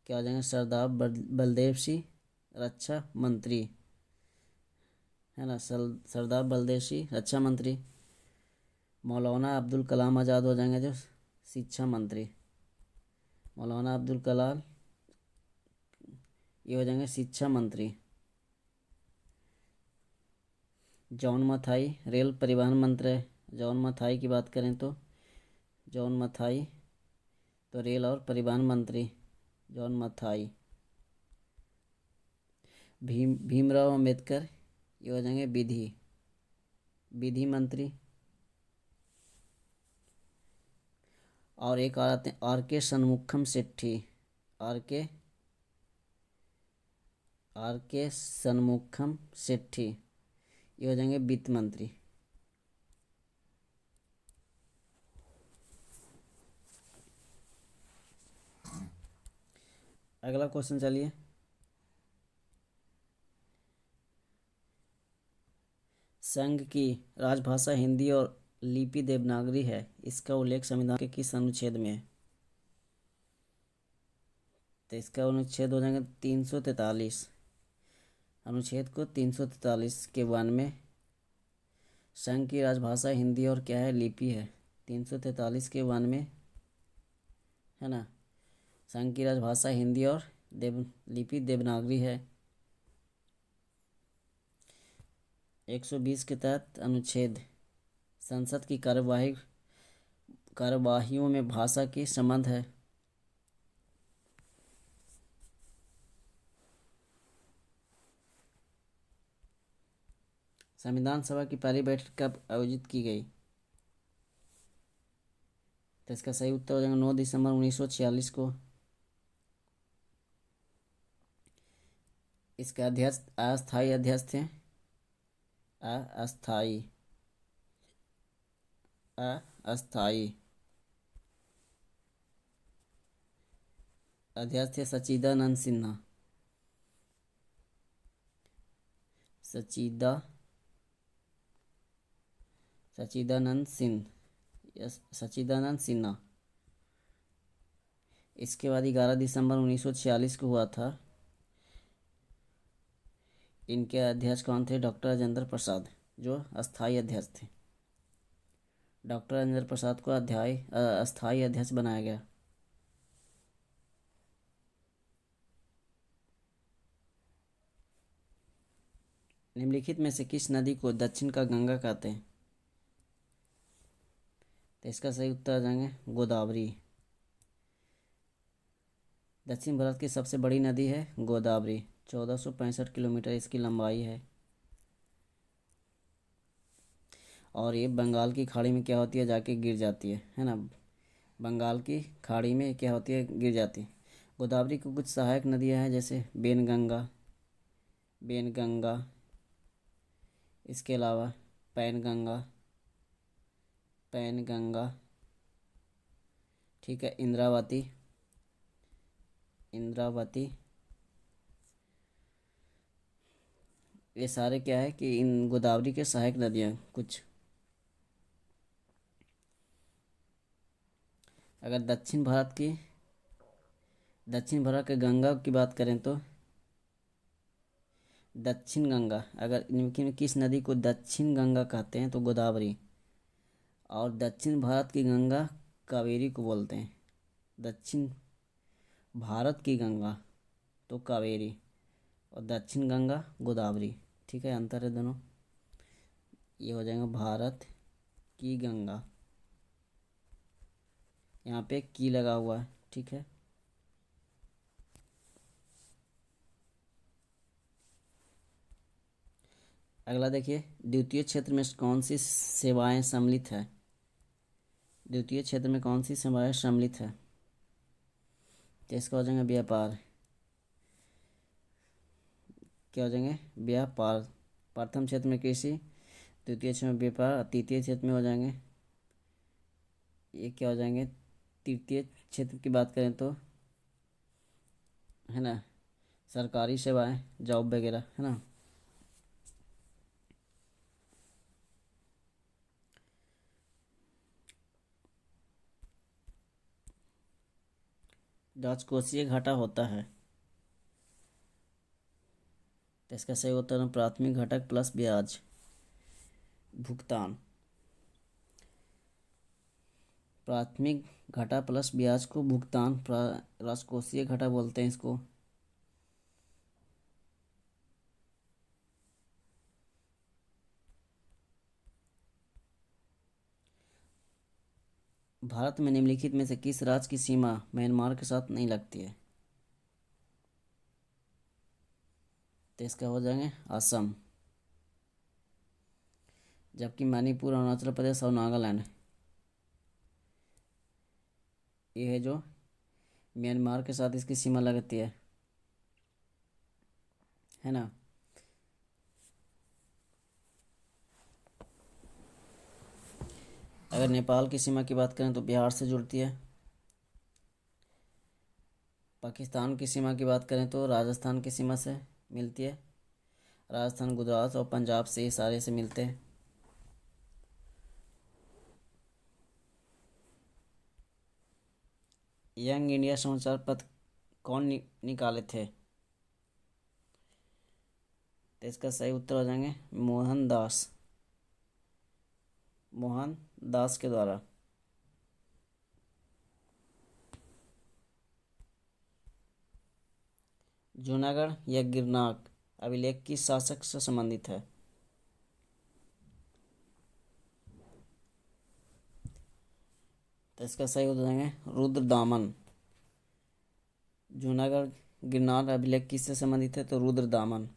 क्या हो जाएंगे? सरदार बलदेव सिंह रक्षा मंत्री, है ना। सरदार बलदेव सिंह रक्षा मंत्री। मौलाना अब्दुल कलाम आज़ाद हो जाएंगे जो शिक्षा मंत्री। मौलाना अब्दुल कलाम ये हो जाएंगे शिक्षा मंत्री। जॉन मथाई रेल परिवहन मंत्री है। जॉन मथाई की बात करें तो जॉन मथाई तो रेल और परिवहन मंत्री जॉन मथाई। भीमराव अंबेडकर ये हो जाएंगे विधि मंत्री। और एक और आते हैं आर के षणमुखम सेठी। आर के षणमुखम सेठी ये हो जाएंगे वित्त मंत्री। अगला क्वेश्चन चलिए। संघ की राजभाषा हिंदी और लिपि देवनागरी है, इसका उल्लेख संविधान के किस अनुच्छेद में है? तो इसका अनुच्छेद हो जाएगा 343। अनुच्छेद को 343 के 92 में संघ की राजभाषा हिंदी और क्या है? लिपि है। 343 के 92 में, है ना। संघ की राजभाषा हिंदी और लिपि देवनागरी है। 120 के तहत अनुच्छेद संसद की कार्यवाहियों में भाषा की संबंध है। संविधान सभा की पहली बैठक कब आयोजित की गई? तो इसका सही उत्तर हो जाएगा 9 दिसंबर 1946 को। इसके अध्यक्ष अस्थायी अध्यक्ष थे। अस्थायी अध्यक्ष थे सच्चिदानंद सिन्हा। सच्चिदानंद सिन्हा। इसके बाद 11 दिसंबर 1946 को हुआ था। इनके अध्यक्ष कौन थे? डॉक्टर राजेंद्र प्रसाद, जो अस्थायी अध्यक्ष थे। डॉक्टर राजेंद्र प्रसाद को अस्थायी अध्यक्ष बनाया गया। निम्नलिखित में से किस नदी को दक्षिण का गंगा कहते हैं? तो इसका सही उत्तर आ जाएंगे गोदावरी। दक्षिण भारत की सबसे बड़ी नदी है गोदावरी। 1465 किलोमीटर इसकी लंबाई है। और ये बंगाल की खाड़ी में क्या होती है? जाके गिर जाती है ना। बंगाल की खाड़ी में क्या होती है? गिर जाती है। गोदावरी की कुछ सहायक नदियां हैं, जैसे बेनगंगा, इसके अलावा पैनगंगा, ठीक है, इंद्रावती, ये सारे क्या है कि इन गोदावरी के सहायक नदियां कुछ। अगर दक्षिण भारत के गंगा की बात करें तो दक्षिण गंगा, अगर इनमें किस नदी को दक्षिण गंगा कहते हैं तो गोदावरी। और दक्षिण भारत की गंगा कावेरी को बोलते हैं। दक्षिण भारत की गंगा तो कावेरी और दक्षिण गंगा गोदावरी। ठीक है, अंतर है दोनों। ये हो जाएगा भारत की गंगा, यहाँ पे की लगा हुआ है। ठीक है। अगला देखिए, द्वितीय क्षेत्र में कौन सी सेवाएं सम्मिलित है? द्वितीय क्षेत्र में कौन सी सेवाएं सम्मिलित है? तो इसका हो जाएगा व्यापार। क्या हो जाएंगे? व्यापार। प्रथम क्षेत्र में कृषि, द्वितीय क्षेत्र में व्यापार और तृतीय क्षेत्र में हो जाएंगे, ये क्या हो जाएंगे? तृतीय क्षेत्र की बात करें तो है ना, सरकारी सेवाएं, जॉब वगैरह, है ना। राजकोषीय घाटा होता है, तो इसका सही उत्तर है प्राथमिक घटक प्लस ब्याज भुगतान। प्राथमिक घटा प्लस ब्याज को भुगतान राजकोषीय घटा बोलते हैं इसको। भारत में निम्नलिखित में से किस राज्य की सीमा म्यांमार के साथ नहीं लगती है? तो इसका हो जाएंगे असम, जबकि मणिपुर, अरुणाचल प्रदेश और नागालैंड ये है जो म्यांमार के साथ इसकी सीमा लगती है ना। अगर नेपाल की सीमा की बात करें तो बिहार से जुड़ती है। पाकिस्तान की सीमा की बात करें तो राजस्थान की सीमा से मिलती है। राजस्थान, गुजरात और पंजाब से ये सारे से मिलते हैं। यंग इंडिया समाचार पत्र कौन निकाले थे? तो इसका सही उत्तर हो जाएंगे मोहनदास, मोहनदास के द्वारा। जूनागढ़ या गिरनार अभिलेख किस शासक से संबंधित है? तो इसका सही उत्तर हो जाएंगे रुद्रदामन। जूनागढ़ गिरनार अभिलेख किससे संबंधित है? तो रुद्रदामन।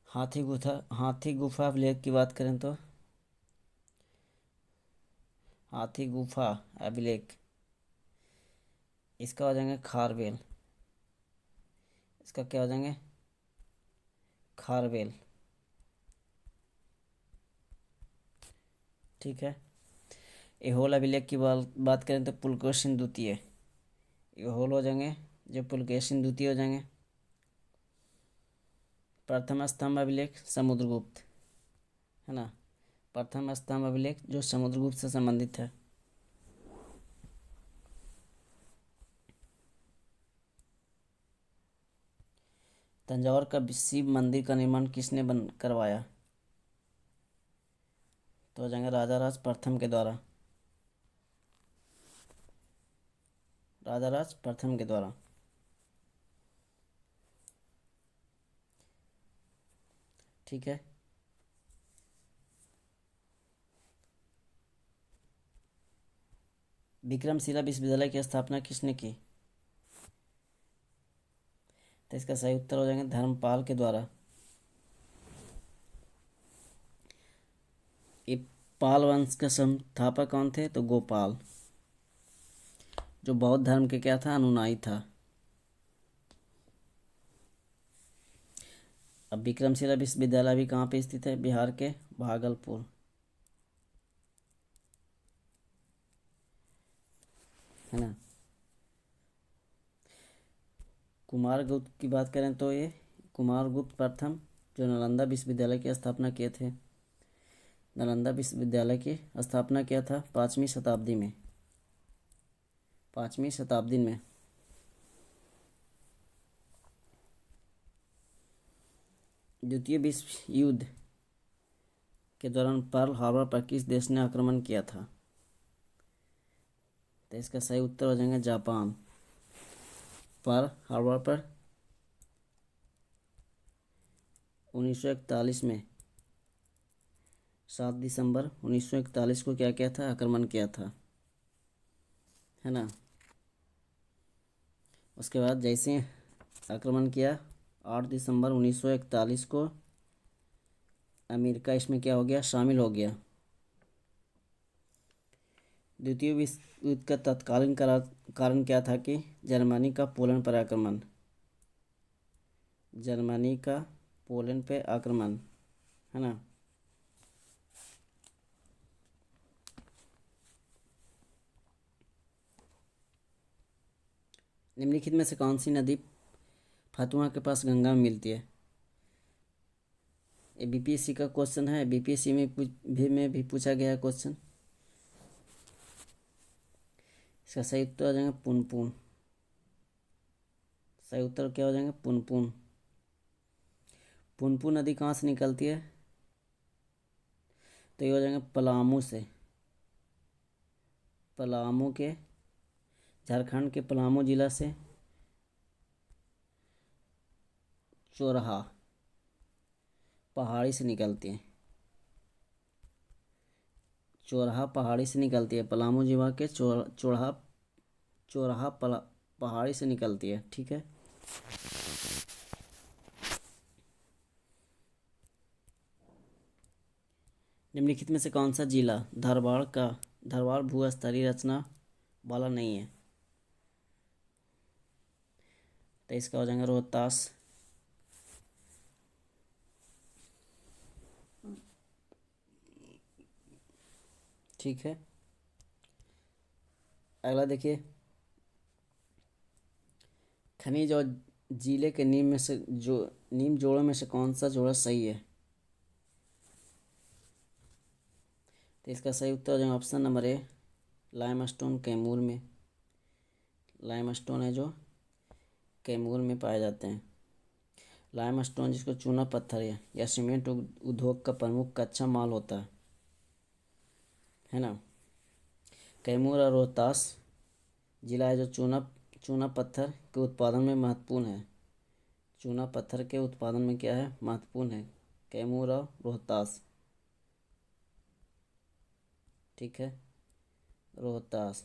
हाथी गुफा अभिलेख की बात करें तो हाथी गुफा अभिलेख इसका हो जाएंगे खारवेल। इसका क्या हो जाएंगे? खारवेल। ठीक है। एहोल अभिलेख की बात करें तो पुलकेशिन द्वितीय। एहोल हो जाएंगे जो पुलकेशिन द्वितीय हो जाएंगे। प्रथम स्तंभ अभिलेख समुद्रगुप्त, है ना। प्रथम स्तंभ अभिलेख जो समुद्रगुप्त से संबंधित है। तंजौर का शिव मंदिर का निर्माण किसने करवाया? तो हो जाएंगे राजा राज प्रथम के द्वारा। राजा राज प्रथम के द्वारा। ठीक है। विक्रमशिला विश्वविद्यालय की स्थापना किसने की? तो इसका सही उत्तर हो जाएंगे धर्मपाल के द्वारा। ये पाल वंश के संस्थापक कौन थे? तो गोपाल, जो बौद्ध धर्म के क्या था? अनुयायी था। अब विक्रमशिला विश्वविद्यालय भी कहाँ पे स्थित है? बिहार के भागलपुर, है ना। कुमारगुप्त की बात करें तो ये कुमारगुप्त प्रथम जो नालंदा विश्वविद्यालय की स्थापना किए थे। नालंदा विश्वविद्यालय की स्थापना किया था 5वीं शताब्दी में। 5वीं शताब्दी में। द्वितीय विश्व युद्ध के दौरान पर्ल हार्बर पर किस देश ने आक्रमण किया था? तो इसका सही उत्तर हो जाएगा जापान। पर्ल हार्बर पर 1941 में 7 दिसंबर 1941 को क्या किया था? आक्रमण किया था, है ना। उसके बाद जैसे आक्रमण किया 8 दिसंबर 1941 को अमेरिका इसमें क्या हो गया, शामिल हो गया। द्वितीय विश्व युद्ध का तत्कालीन कारण क्या था कि जर्मनी का पोलैंड पर आक्रमण, जर्मनी का पोलैंड पे आक्रमण, है ना। निम्नलिखित में से कौन सी नदी फतुहा के पास गंगा में मिलती है। ये बीपीएससी का क्वेश्चन है, बीपीएससी में भी पूछा गया है क्वेश्चन। इसका सही उत्तर हो जाएगा पुनपुन। सही उत्तर क्या हो जाएगा, पुनपुन। पुनपुन नदी कहाँ से निकलती है, तो ये हो जाएगा पलामू से। पलामू के, झारखंड के पलामू जिला से चोरहा पहाड़ी से निकलती है। चोरहा पहाड़ी से निकलती है, पलामू जिला के चोरहा पहाड़ी से निकलती है, ठीक है। निम्नलिखित में से कौन सा जिला धारवाड़ भू-स्तरीय रचना वाला नहीं है, तो इसका हो जाएगा रोहतास। ठीक है, अगला देखिए, खनिज और जिले के नीम जोड़ों में से कौन सा जोड़ा सही है, तो इसका सही उत्तर हो जाएगा option number A, limestone Kaimur में। लाइमस्टोन है जो कैमूर में पाए जाते हैं। लाइमस्टोन जिसको चूना पत्थर या सीमेंट उद्योग का प्रमुख कच्चा माल होता है ना। कैमूर और रोहतास जिला है जो चूना पत्थर के उत्पादन में महत्वपूर्ण है। चूना पत्थर के उत्पादन में क्या है, महत्वपूर्ण है, कैमूर और रोहतास। ठीक है, रोहतास।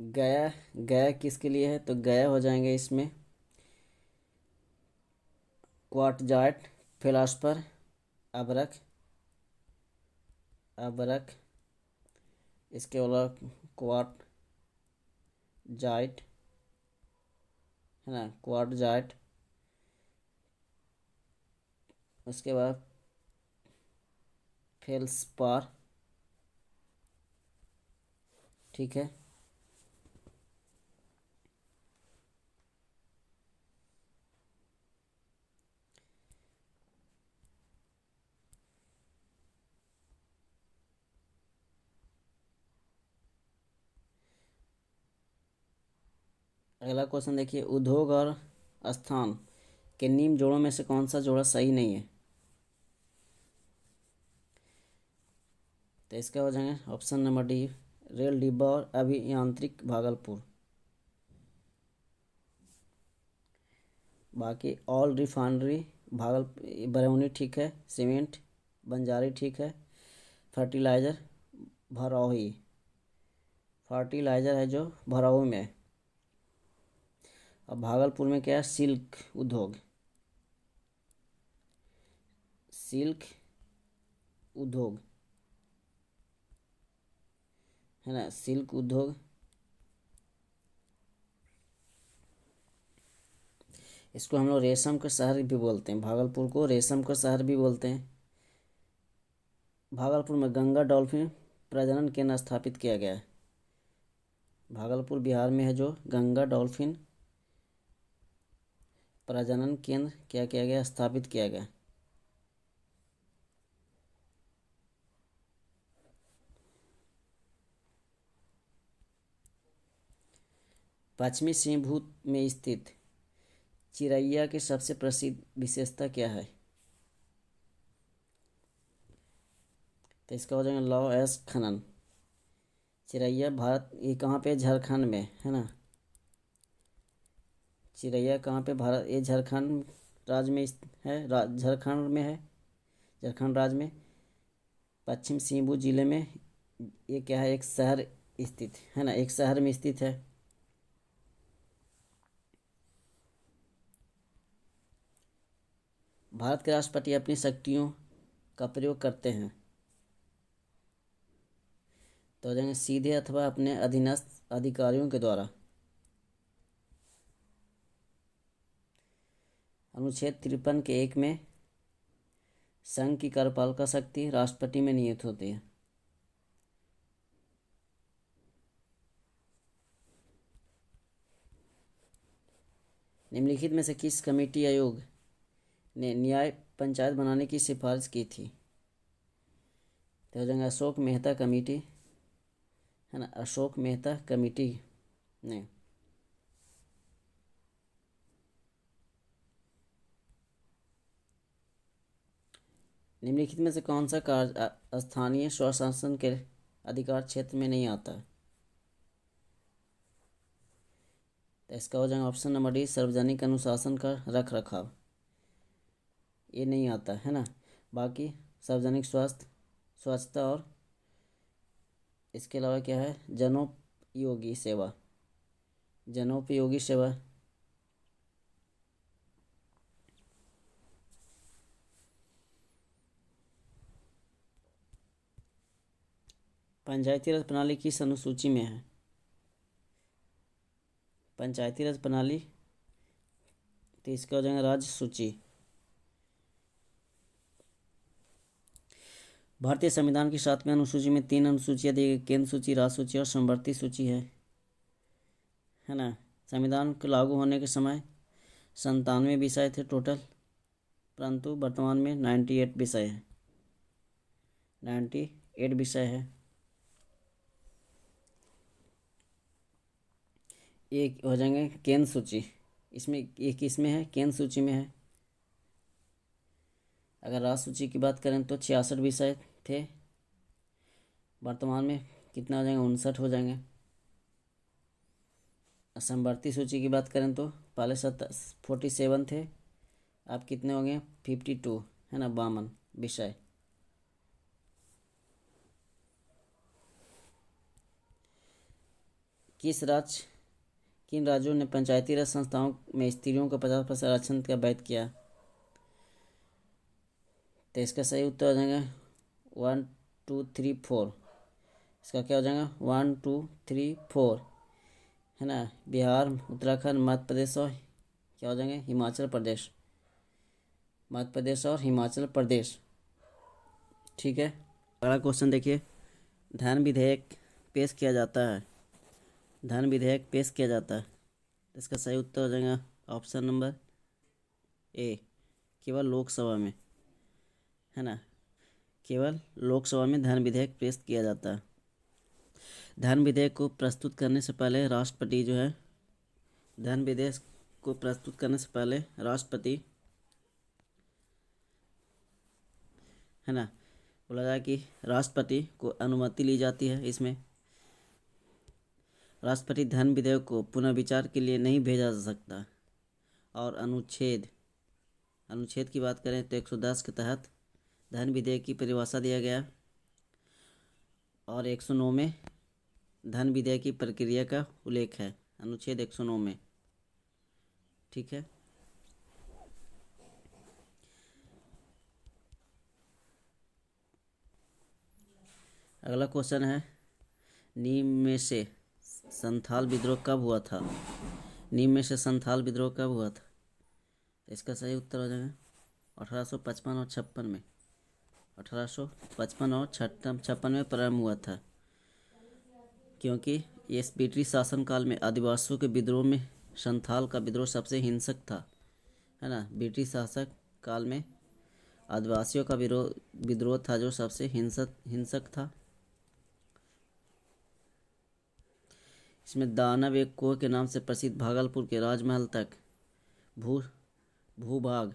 गया किसके लिए है, तो गया हो जाएंगे इसमें क्वार्टजाइट फिलासफर अबरख, इसके अलावा क्वार्टजाइट, है ना, क्वार्टजाइट। उसके बाद फेल्सपार, ठीक है। अगला क्वेश्चन देखिए, उद्योग और स्थान के नीम जोड़ों में से कौन सा जोड़ा सही नहीं है, तो इसका हो जाएगा ऑप्शन नंबर डी, रेल डिब्बा और अभियांत्रिक भागलपुर। बाकी ऑल रिफाइनरी बरौनी ठीक है, सीमेंट बंजारी ठीक है, फर्टिलाइज़र भरौही, फर्टिलाइज़र है जो भरौही में। अब भागलपुर में क्या है, सिल्क उद्योग, है ना, सिल्क उद्योग। इसको हम लोग रेशम का शहर भी बोलते हैं, भागलपुर को रेशम का शहर भी बोलते हैं। भागलपुर में गंगा डॉल्फिन प्रजनन केंद्र स्थापित किया गया है। भागलपुर बिहार में है जो गंगा डॉल्फिन प्रजनन केंद्र क्या किया गया, स्थापित किया गया। पश्चिमी सिंहभूम में स्थित चिरैया की सबसे प्रसिद्ध विशेषता क्या है, तो इसका हो जाएगा लौ एस खनन। चिरैया भारत, ये कहाँ पे, झारखंड में, है ना। चिरैया कहाँ पे, भारत, ये झारखंड राज्य में है, झारखंड में है, झारखंड राज्य में पश्चिम सिंहभूम जिले में। ये क्या है, एक शहर स्थित है ना, एक शहर में स्थित है। भारत के राष्ट्रपति अपनी शक्तियों का प्रयोग करते हैं, तो हो जाएंगे सीधे अथवा अपने अधीनस्थ अधिकारियों के द्वारा। अनुच्छेद 53 के 1 में संघ की कार्यपालिका शक्ति राष्ट्रपति में निहित होती है। निम्नलिखित में से किस कमेटी आयोग ने न्याय पंचायत बनाने की सिफारिश की थी? तो हो जाएगा अशोक मेहता कमेटी, है ना, अशोक मेहता कमेटी ने। निम्नलिखित में से कौन सा कार्य स्थानीय स्वशासन के अधिकार क्षेत्र में नहीं आता है? तो इसका हो जाएगा ऑप्शन नंबर डी, सार्वजनिक अनुशासन का रख रखाव। ये नहीं आता है ना। बाकी सार्वजनिक स्वास्थ्य, स्वच्छता और इसके अलावा क्या है, जनोपयोगी सेवा, जनोपयोगी सेवा। पंचायती राज प्रणाली किस अनुसूची में है? पंचायती राज प्रणाली, तो इसका हो जाएगा राज्य सूची। भारतीय संविधान की 7वीं अनुसूची में 3 अनुसूचियाँ दी गई, केंद्र सूची, राज्य सूची और समवर्ती सूची है ना। संविधान के लागू होने के समय 97 विषय थे टोटल, परंतु वर्तमान में 98 विषय है, 98 विषय है। एक हो जाएंगे केंद्र सूची, इसमें एक इसमें है, केंद्र सूची में है। अगर राज्य सूची की बात करें तो 66 विषय थे, वर्तमान में कितना हो जाएंगे, 59 हो जाएंगे। समवर्ती सूची की बात करें तो पहले 47 थे, अब कितने हो गए, 52, है ना, 52 विषय। किन राज्यों ने पंचायती राज संस्थाओं में स्त्रियों को 50% आरक्षण का वैध किया? तो इसका सही उत्तर हो जाएगा 1 2 3 4। इसका क्या हो जाएगा 1 2 3 4, है ना। बिहार, उत्तराखंड, मध्य प्रदेश और क्या हो जाएंगे, हिमाचल प्रदेश, मध्य प्रदेश और हिमाचल प्रदेश। ठीक है, अगला क्वेश्चन देखिए। धन विधेयक पेश किया जाता है, धन विधेयक पेश किया जाता है, तो इसका सही उत्तर हो जाएगा ऑप्शन नंबर ए, केवल लोकसभा में, है ना, केवल लोकसभा में धन विधेयक पेश किया जाता है। धन विधेयक को प्रस्तुत करने से पहले राष्ट्रपति जो है, धन विधेयक को प्रस्तुत करने से पहले राष्ट्रपति, है ना, बोला जाए कि राष्ट्रपति को अनुमति ली जाती है। इसमें राष्ट्रपति धन विधेयक को पुनः विचार के लिए नहीं भेजा जा सकता। और अनुच्छेद की बात करें तो 110 के तहत धन विधेयक की परिभाषा दिया गया, और 109 में धन विधेयक की प्रक्रिया का उल्लेख है, अनुच्छेद 109 में। ठीक है, अगला क्वेश्चन है, नीम में से संथाल विद्रोह कब हुआ था? नीम में से संथाल विद्रोह कब हुआ था? इसका सही उत्तर हो जाएगा 1855 और 56 में, 1855 और 56 में प्रारंभ हुआ था, क्योंकि इस ब्रिटिश शासनकाल में आदिवासियों के विद्रोह में संथाल का विद्रोह सबसे हिंसक था, है ना। ब्रिटिश शासक काल में आदिवासियों का विद्रोह था जो सबसे हिंसक था। इसमें दानव एक कुएं के नाम से प्रसिद्ध भागलपुर के राजमहल तक भूभाग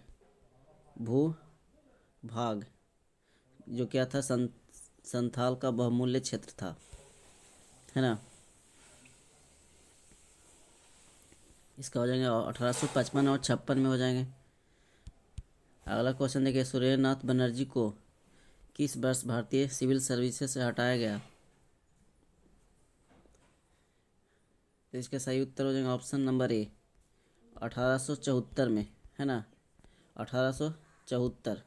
जो क्या था, संथाल का बहुमूल्य क्षेत्र था, है ना। इसका हो जाएंगे 1855 और 56 में हो जाएंगे। अगला क्वेश्चन देखिए, सुरेंद्रनाथ बनर्जी को किस वर्ष भारतीय सिविल सर्विसेज से हटाया गया? तो इसका सही उत्तर हो जाएगा ऑप्शन नंबर ए, 1874 में, है ना, 1874।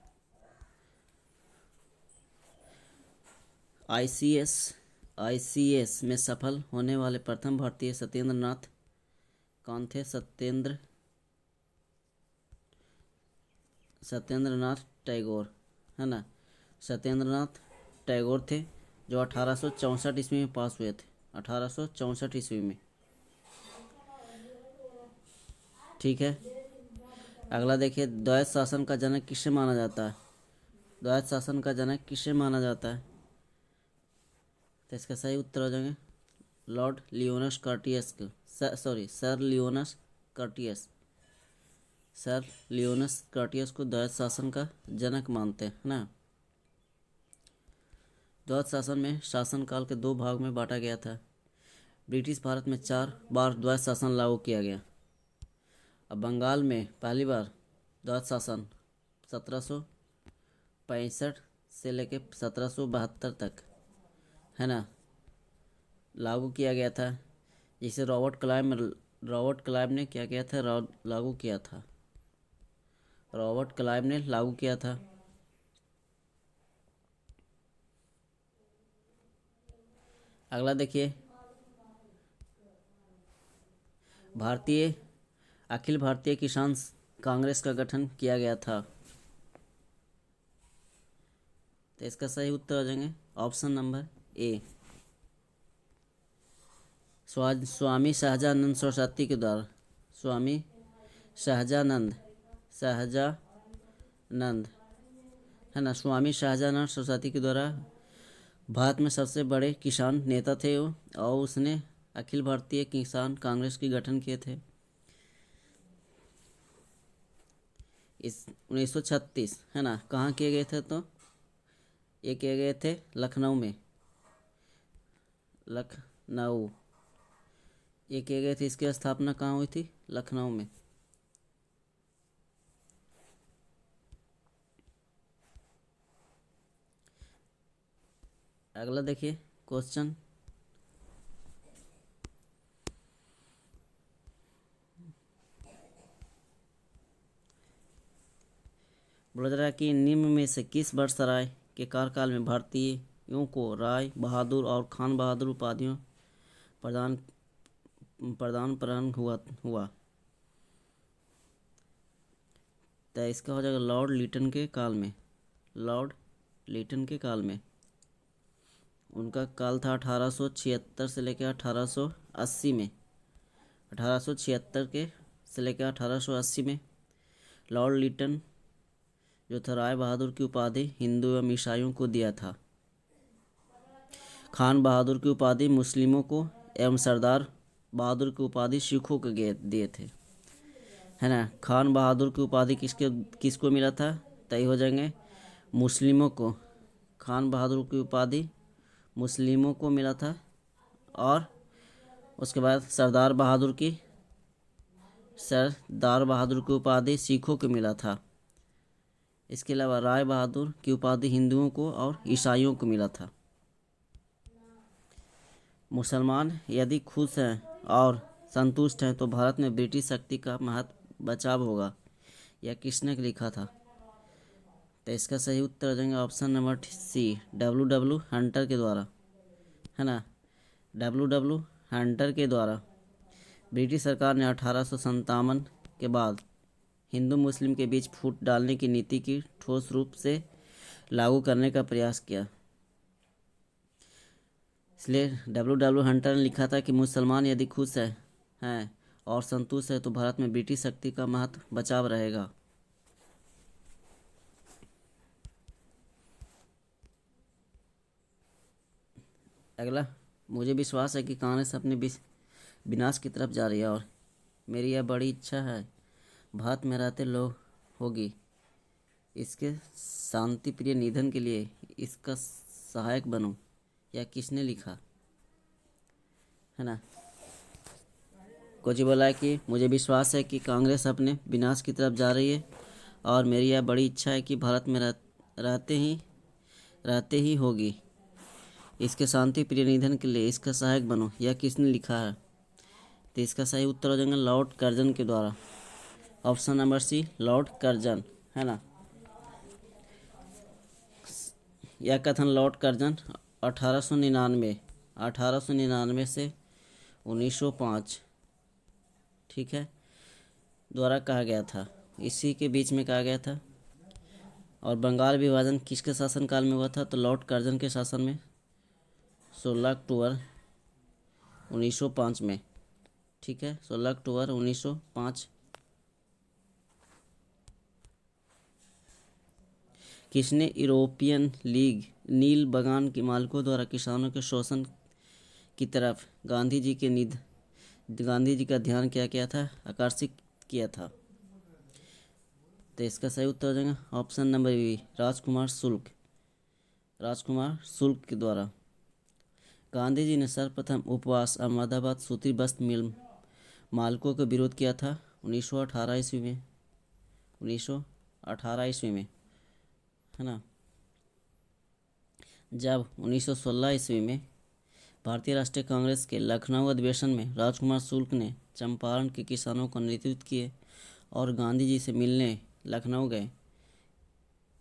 आईसीएस आईसीएस में सफल होने वाले प्रथम भारतीय सत्येंद्र नाथ कौन थे? सत्येंद्र नाथ टैगोर, है ना, सत्येंद्र नाथ टैगोर थे, जो 1864 ईस्वी में पास हुए थे, 1864 ईस्वी में। ठीक है, अगला देखिए, द्वैत शासन का जनक किसे माना जाता है? द्वैत शासन का जनक किसे माना जाता है? तो इसका सही उत्तर हो जाएंगे लॉर्ड लियोनस कर्टियस को, सर लियोनस कर्टियस। सर लियोनस कर्टियस को द्वैत शासन का जनक मानते हैं ना। द्वैत शासन में शासनकाल के दो भाग में बांटा गया था। ब्रिटिश भारत में 4 बार द्वैत शासन लागू किया गया। अब बंगाल में पहली बार द्वैत शासन 1765 से लेकर 1772 तक, है ना, लागू किया गया था, जिसे रॉबर्ट क्लाइव ने क्या किया था? लागू किया था। रॉबर्ट क्लाइव ने लागू किया था। अगला देखिए, अखिल भारतीय किसान कांग्रेस का गठन किया गया था। तो इसका सही उत्तर हो जाएंगे option number A, Swami Sahajanand Saraswati के द्वारा। स्वामी सहजानंद, है ना, स्वामी सहजानंद सरस्वती के द्वारा भारत में सबसे बड़े किसान नेता थे वो, और उसने अखिल भारतीय किसान कांग्रेस के गठन किए थे इस 1936, है ना। कहाँ किए गए थे? तो ये किए गए थे लखनऊ में, ये किए गए थे। इसकी स्थापना कहाँ हुई थी? लखनऊ में। अगला देखिए क्वेश्चन, बोला जा रहा है कि निम्न में से किस वायसराय के कार्यकाल में भारतीयों को राय बहादुर और खान बहादुर उपाधियों प्रदान हुआ? तो इसका हो जाएगा लॉर्ड लिटन के काल में। लॉर्ड लिटन के काल में, उनका काल था 1876 से लेकर 1880 में। 1876 के से लेकर 1880 में लॉर्ड लिटन जो था राय बहादुर की उपाधि हिंदू एवं ईसाइयों को दिया था। खान बहादुर की उपाधि मुस्लिमों को एवं सरदार बहादुर की उपाधि सिखों को दिए थे, है ना। खान बहादुर की उपाधि किसको मिला था? तय हो जाएंगे मुस्लिमों को। खान बहादुर की उपाधि मुस्लिमों को मिला था, और उसके बाद सरदार बहादुर की उपाधि सिखों को मिला था। इसके अलावा राय बहादुर की उपाधि हिंदुओं को और ईसाइयों को मिला था। मुसलमान यदि खुश हैं और संतुष्ट हैं तो भारत में ब्रिटिश शक्ति का महत्व बचाव होगा, यह किसने लिखा था? तो इसका सही उत्तर हो जाएंगे option number C, W Hunter के द्वारा, है ना। डब्ल्यू हंटर के द्वारा ब्रिटिश सरकार ने 1857 के बाद हिंदू मुस्लिम के बीच फूट डालने की नीति की ठोस रूप से लागू करने का प्रयास किया। इसलिए डब्ल्यू हंटर ने लिखा था कि मुसलमान यदि खुश हैं और संतुष्ट है तो भारत में ब्रिटिश शक्ति का महत्व बचाव रहेगा। अगला, मुझे विश्वास है कि कांग्रेस अपने विनाश की तरफ जा रही है, और मेरी यह बड़ी इच्छा है भारत में रहते लोग होगी इसके शांति प्रिय निधन के लिए इसका सहायक बनूं। यह किसने लिखा, है ना। कुछ बोला है कि मुझे विश्वास है कि कांग्रेस अपने विनाश की तरफ जा रही है, और मेरी यह बड़ी इच्छा है कि भारत में रहते ही होगी इसके शांति प्रिय निधन के लिए इसका सहायक बनो। यह किसने लिखा है? तो इसका सही उत्तर हो जाएगा लॉर्ड कर्जन के द्वारा। Option number C, Lord Curzon, है ना। यह कथन लॉर्ड कर्जन 1899 से 1905, ठीक है, द्वारा कहा गया था। इसी के बीच में कहा गया था। और बंगाल विभाजन किसके शासनकाल में हुआ था? तो लॉर्ड कर्जन के शासन में 16 अक्टूबर 1905 में, ठीक है, 16 अक्टूबर 1905। किसने यूरोपियन लीग नील बगान के मालिकों द्वारा किसानों के शोषण की तरफ गांधी जी का ध्यान क्या किया था, आकर्षित किया था? तो इसका सही उत्तर हो जाएगा ऑप्शन नंबर बी, राजकुमार शुक्ल के द्वारा। गांधी जी ने सर्वप्रथम उपवास अहमदाबाद सूती वस्त्र मिल मालिकों का विरोध किया था 1918 ईस्वी में, 1918 ईस्वी में, है ना। जब 1916 ईस्वी में भारतीय राष्ट्रीय कांग्रेस के लखनऊ अधिवेशन में राजकुमार शुक्ल ने चंपारण के किसानों का नेतृत्व किए और गांधी जी से मिलने लखनऊ गए,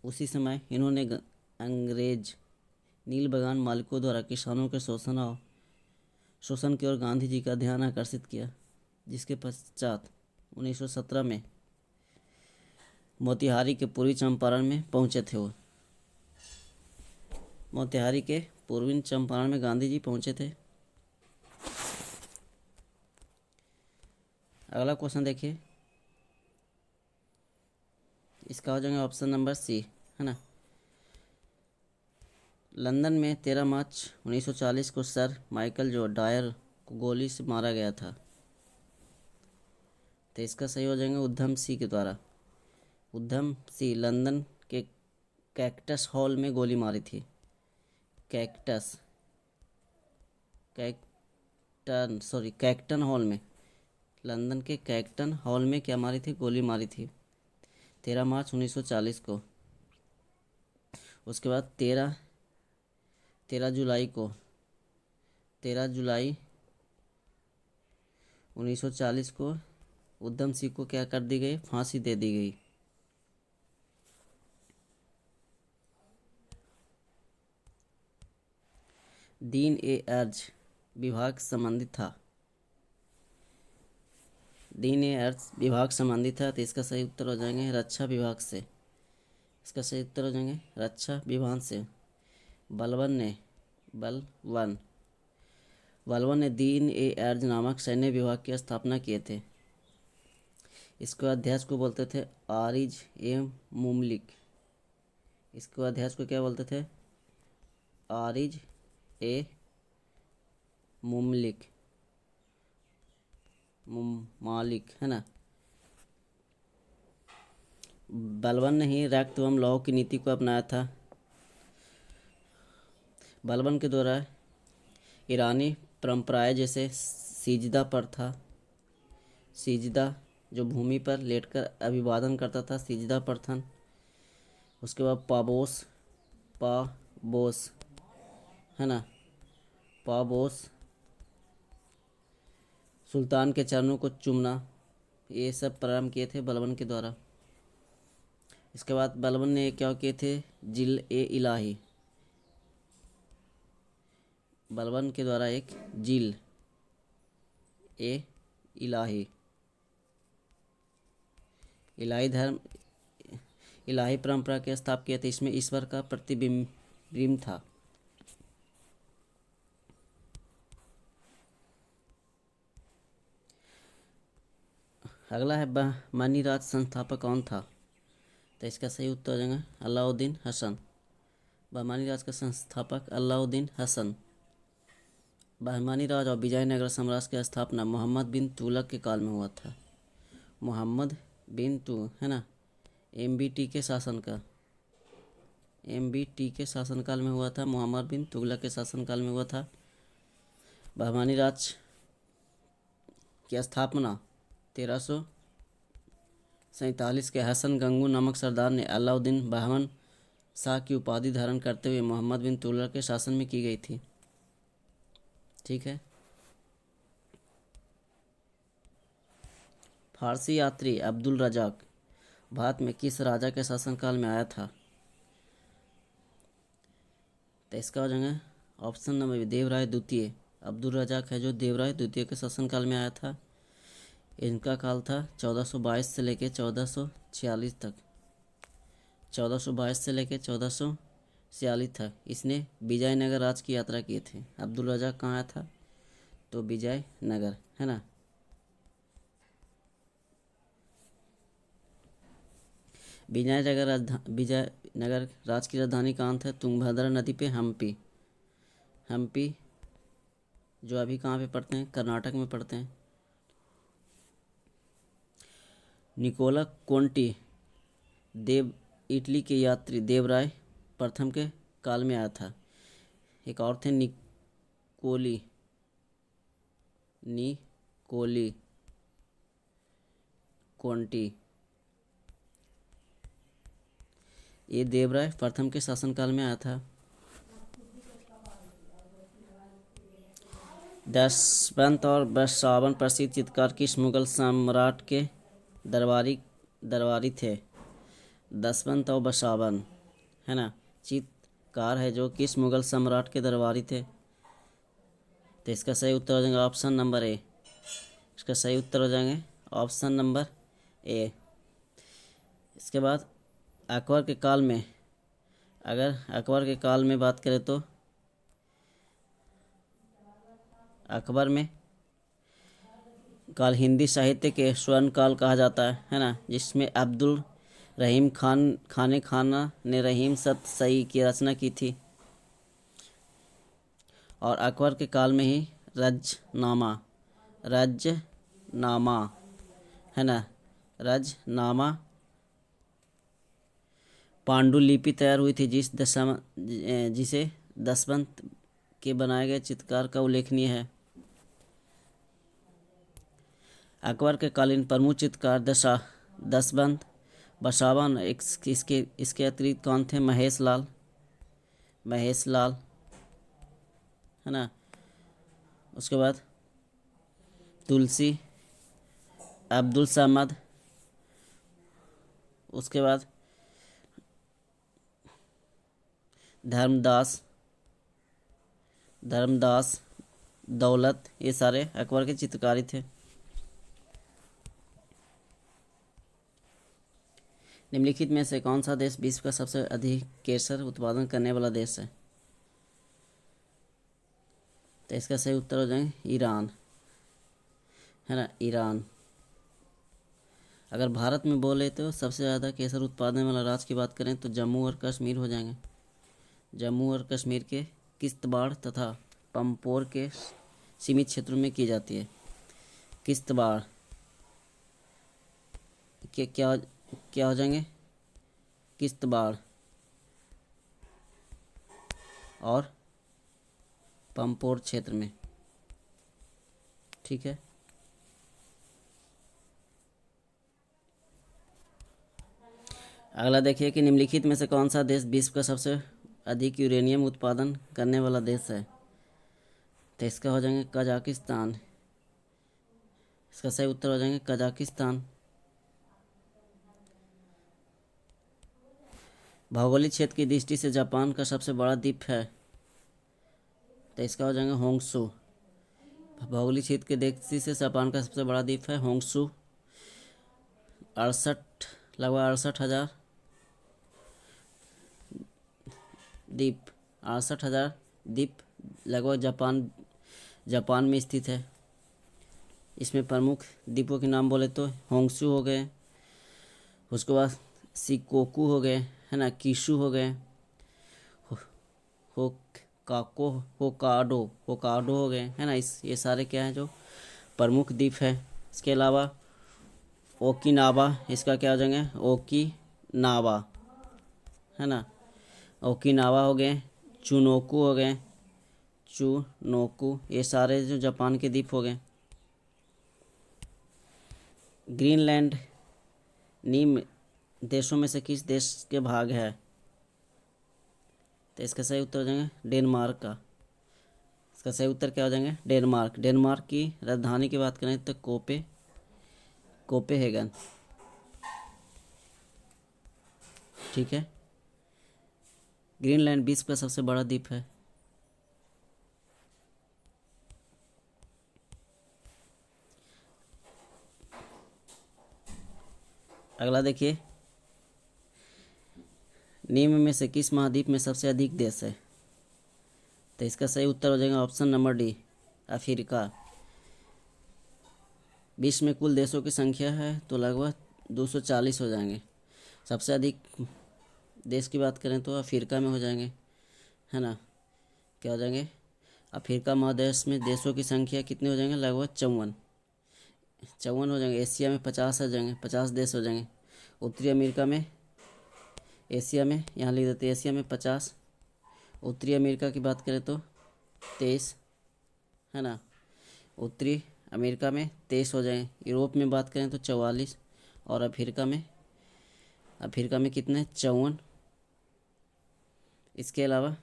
उसी समय इन्होंने अंग्रेज नील बगान मालिकों द्वारा किसानों के शोषण की ओर गांधी जी का ध्यान आकर्षित किया, जिसके पश्चात 1917 में मोतिहारी के पूर्वी चंपारण में पहुंचे थे। वो मोतिहारी के पूर्वी चंपारण में गांधी जी पहुंचे थे। अगला क्वेश्चन देखिए, इसका हो जाएगा ऑप्शन नंबर सी, है ना। लंदन में 13 मार्च 1940 को सर माइकल जो डायर को गोली से मारा गया था। तो इसका सही हो जाएगा उधम सिंह के द्वारा। उधम सिंह लंदन के कैक्टस हॉल में गोली मारी थी। कैक्टन हॉल में, लंदन के कैक्टन हॉल में क्या मारी थी? गोली मारी थी 13 मार्च 1940 को। उसके बाद 13 जुलाई 1940 को उधम सिंह को क्या कर दी गई? फांसी दे दी गई। दीन ए अर्ज विभाग संबंधित था। दीन ए अर्ज विभाग संबंधित था, तो इसका सही उत्तर हो जाएंगे रक्षा विभाग से। इसका सही उत्तर हो जाएंगे रक्षा विभाग से। बलवन ने दीन ए अर्ज नामक सैन्य विभाग की स्थापना किए थे। इसको अध्यक्ष को बोलते थे आरिज ए मुमलिक। इसको अध्यक्ष को क्या बोलते थे? आरिज ए मालिक, है ना। बलवन ने ही रक्त एवं लौह की नीति को अपनाया था। बलवन के द्वारा ईरानी परंपराएं जैसे सिजदा जो भूमि पर लेटकर अभिवादन करता था, सिजदा प्रथन। उसके बाद पाबोस, है ना, पाबोस, सुल्तान के चरणों को चूमना, ये सब प्रारंभ किए थे बलवन के द्वारा। इसके बाद बलवन ने क्या किए थे? जिल ए इलाही, बलवन के द्वारा एक जिल ए इलाही इलाही परंपरा के स्थापना किए थे। इसमें ईश्वर का प्रतिबिंब था। अगला है बहमानी राज संस्थापक कौन था? तो इसका सही उत्तर हो जाएगा अलाउद्दीन हसन। बहमानी राज का संस्थापक अलाउद्दीन हसन। बहमानी राज और विजयनगर साम्राज्य की स्थापना मोहम्मद बिन तुगलक के काल में हुआ था। मोहम्मद बिन है ना, MBT के शासनकाल में हुआ था। मोहम्मद बिन तुगलक के शासनकाल में हुआ था। बहमानी राज की स्थापना 1347 के हसन गंगू नामक सरदार ने अलाउद्दीन बहमन शाह की उपाधि धारण करते हुए मोहम्मद बिन तुगलक के शासन में की गई थी। ठीक है। फारसी यात्री अब्दुल रज़ाक भारत में किस राजा के शासनकाल में आया था? तो इसका हो जाएगा ऑप्शन नंबर देवराय द्वितीय। अब्दुल रज़ाक है जो देवराय द्वितीय के शासनकाल में आया था। इनका काल था 1422 से लेकर 1446 तक। 1422 से लेकर 1446 तक इसने विजयनगर राज की यात्रा की थी। अब्दुल रज़ाक कहाँ आया था? तो विजयनगर, है ना। विजयनगर राज की राजधानी कहाँ था? तुंगभद्रा नदी पे हम्पी। हम्पी जो अभी कहाँ पे पड़ते हैं? कर्नाटक में पड़ते हैं। निकोला कोंटी इटली के यात्री देवराय प्रथम के काल में आया था। एक और थे निकोली कोंटी। ये देवराय प्रथम के शासनकाल में आया था। दशवंत और बसावन प्रसिद्ध चित्रकार किस मुगल सम्राट के दरबारी थे? दशवंत और बसावन, है ना, चित्रकार है जो किस मुगल सम्राट के दरबारी थे? तो इसका सही उत्तर हो जाएगा ऑप्शन नंबर ए। इसका सही उत्तर हो जाएंगे ऑप्शन नंबर ए। इसके बाद अकबर के काल में, अगर अकबर के काल में बात करें तो अकबर में काल हिंदी साहित्य के स्वर्ण काल कहा जाता है ना, जिसमें अब्दुल रहीम खाना ने रहीम सत सई की रचना की थी। और अकबर के काल में ही रजनामा, है ना, रजनामा पांडुलिपि तैयार हुई थी, जिसे दशवंत के बनाए गए चित्रकार का उल्लेखनीय है। अकबर के कालीन प्रमुख चित्रकार दशवंत, बसावन, इसके अतिरिक्त कौन थे? महेश लाल, है ना। उसके बाद तुलसी, अब्दुल समद, उसके बाद धर्मदास, दौलत, ये सारे अकबर के चित्रकारी थे। निम्नलिखित में से कौन सा देश विश्व का सबसे अधिक केसर उत्पादन करने वाला देश है? तो इसका सही उत्तर हो जाएंगे ईरान, है ना, ईरान। अगर भारत में बोले तो सबसे ज़्यादा केसर उत्पादन वाला राज्य की बात करें तो जम्मू और कश्मीर हो जाएंगे। जम्मू और कश्मीर के किश्तवाड़ तथा पंपोर के सीमित क्षेत्रों में की जाती है। किश्तवाड़ के क्या हो जाएंगे? किश्तवाड़ और पंपोर क्षेत्र में, ठीक है। अगला देखिए कि निम्नलिखित में से कौन सा देश विश्व का सबसे अधिक यूरेनियम उत्पादन करने वाला देश है? तो इसका हो जाएंगे कजाकिस्तान। इसका सही उत्तर हो जाएंगे कजाकिस्तान। भौगोलिक क्षेत्र की दृष्टि से जापान का सबसे बड़ा द्वीप है? तो इसका हो जाएगा होंगशू। भौगोलिक क्षेत्र की दृष्टि से जापान का सबसे बड़ा द्वीप है होंगशू। लगभग 68,000 द्वीप लगभग जापान में स्थित है। इसमें प्रमुख द्वीपों के नाम बोले तो होंगशू हो गए, उसके बाद शिकोकू हो गए, है ना, कीशु हो गए, होकाडो हो गए, है ना। ये सारे क्या हैं जो प्रमुख द्वीप है। इसके अलावा ओकिनावा, इसका क्या हो जाएंगे? ओकिनावा, है ना, ओकिनावा हो गए, चुनोकू हो गए, ये सारे जो जापान के द्वीप हो गए। ग्रीनलैंड निम्न देशों में से किस देश के भाग है? तो इसका सही उत्तर हो जाएंगे डेनमार्क का। इसका सही उत्तर क्या हो जाएंगे? डेनमार्क की राजधानी की बात करें तो कोपेनहेगन। ठीक है। ग्रीनलैंड विश्व का सबसे बड़ा द्वीप है। अगला देखिए, निम्न में से किस महाद्वीप में सबसे अधिक देश है? तो इसका सही उत्तर हो जाएगा ऑप्शन नंबर डी, अफ्रीका। विश्व में कुल देशों की संख्या है तो लगभग 240 हो जाएंगे। सबसे अधिक देश की बात करें तो अफ्रीका में हो जाएंगे, है ना। क्या हो जाएंगे? अफ्रीका महादेश में देशों की संख्या कितने हो जाएंगे? लगभग 54 हो जाएंगे। एशिया में 50 हो जाएंगे, 50 देश हो जाएंगे। उत्तरी अमेरिका में, एशिया में यहाँ लिख देते हैं, एशिया में 50। उत्तरी अमेरिका की बात करें तो 23, है ना। उत्तरी अमेरिका में 23 हो जाएंगे। यूरोप में बात करें तो 44, और अफ्रीका में कितने? 54। इसके अलावा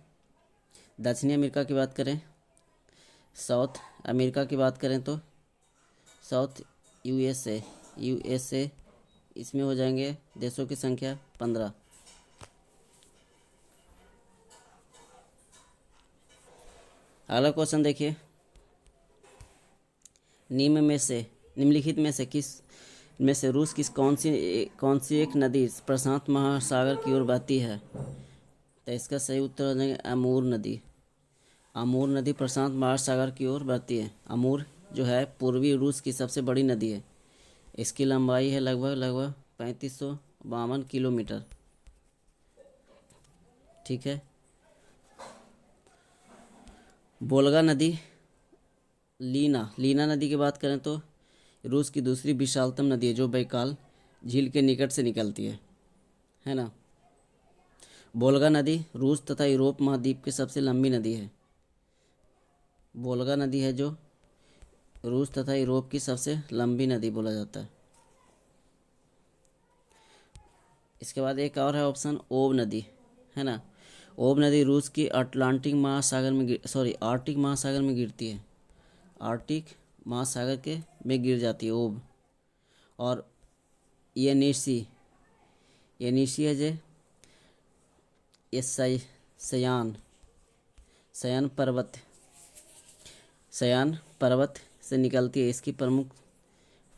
दक्षिणी अमेरिका की बात करें, साउथ अमेरिका की बात करें तो साउथ यूएसए इसमें हो जाएंगे देशों की संख्या 15। अगला क्वेश्चन देखिए, निम्नलिखित में से किस में से रूस की कौन सी एक नदी प्रशांत महासागर की ओर बहती है? तो इसका सही उत्तर हो जाएगा अमूर नदी। अमूर नदी प्रशांत महासागर की ओर बहती है। अमूर जो है पूर्वी रूस की सबसे बड़ी नदी है। इसकी लंबाई है लगभग 3552 किलोमीटर। ठीक है। वोल्गा नदी, लीना नदी की बात करें तो रूस की दूसरी विशालतम नदी है, जो बैकाल झील के निकट से निकलती है ना। वोल्गा नदी रूस तथा यूरोप महाद्वीप की सबसे लंबी नदी है। वोल्गा नदी है जो रूस तथा यूरोप की सबसे लंबी नदी बोला जाता है। इसके बाद एक और है ऑप्शन ओब नदी, है ना। ओब नदी रूस की आर्टिक महासागर में गिरती है। आर्टिक महासागर के में गिर जाती है ओब। और येनिसी है जो ये सयान पर्वत से निकलती है। इसकी प्रमुख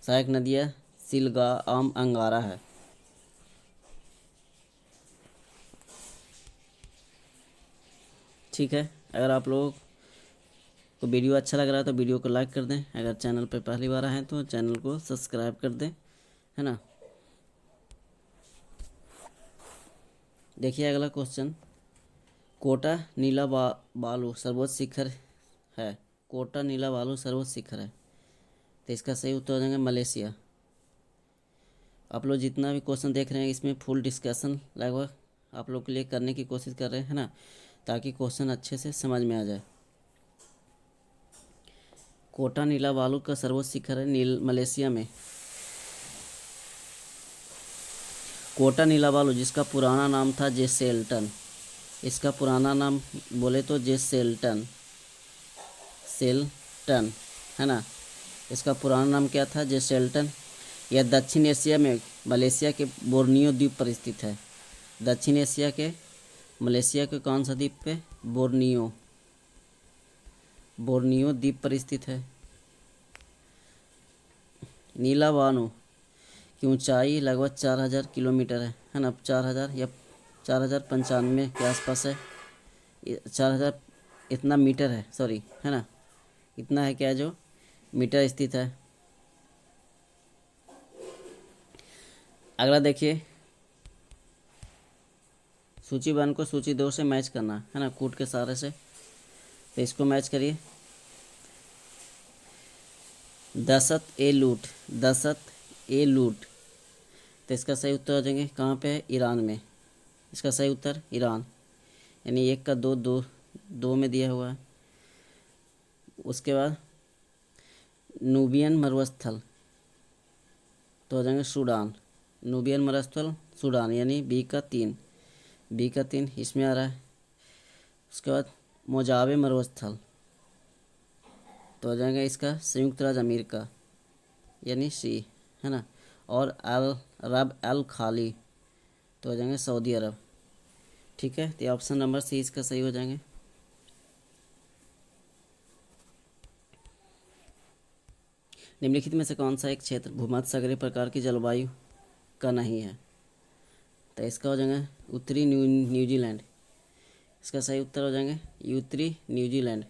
सहायक नदियाँ सिलगा अंगारा है। ठीक है। अगर आप लोगों को वीडियो अच्छा लग रहा है तो वीडियो को लाइक कर दें। अगर चैनल पर पहली बार आए हैं तो चैनल को सब्सक्राइब कर दें, है ना। देखिए अगला क्वेश्चन, कोटा नीला बालू सर्वोच्च शिखर है। कोटा नीला बालू सर्वोच्च शिखर है, तो इसका सही उत्तर हो जाएगा मलेशिया। आप लोग जितना भी क्वेश्चन देख रहे हैं इसमें फुल डिस्कशन लगभग आप लोग के लिए करने की कोशिश कर रहे हैं, है ना, ताकि क्वेश्चन अच्छे से समझ में आ जाए। कोटा नीला बालू का सर्वोच्च शिखर है मलेशिया में। कोटा नीला बालू जिसका पुराना नाम था जेसेल्टन, इसका पुराना नाम बोले तो जेसेल्टन है ना। इसका पुराना नाम क्या था? जेसेल्टन। यह दक्षिण एशिया में मलेशिया के बोर्नियो द्वीप पर स्थित है। दक्षिण एशिया के मलेशिया के कौन सा द्वीप पे? बोर्नियो द्वीप पर स्थित है। नीला बालू की ऊंचाई लगभग 4000 किलोमीटर है ना। 4000 या 4095 के आसपास है। 4000 इतना मीटर है, सॉरी, है ना। इतना है क्या जो मीटर स्थित है। अगला देखिए, सूची 1 को सूची 2 से मैच करना है ना, कूट के सहारे से। तो इसको मैच करिए। दसत ए लूट, तो इसका सही उत्तर हो जाएंगे कहाँ पे है? ईरान में। इसका सही उत्तर ईरान, यानी 1 का 2 में दिया हुआ है। उसके बाद नूबियन मरुस्थल, तो हो जाएंगे सूडान। नूबियन मरुस्थल सूडान, यानी बी का 3 इसमें आ रहा है। उसके बाद मोजावे मरुस्थल, तो हो जाएगा इसका संयुक्त राज्य अमेरिका, यानी सी, है ना। और अल रब अल खाली तो हो जाएंगे सऊदी अरब। ठीक है, तो ऑप्शन नंबर सी इसका सही हो जाएंगे। निम्नलिखित में से कौन सा एक क्षेत्र भूमध्यसागरीय प्रकार की जलवायु का नहीं है? तो इसका हो जाएगा उत्तरी न्यूजीलैंड। इसका सही उत्तर हो जाएंगे उत्तरी न्यूजीलैंड।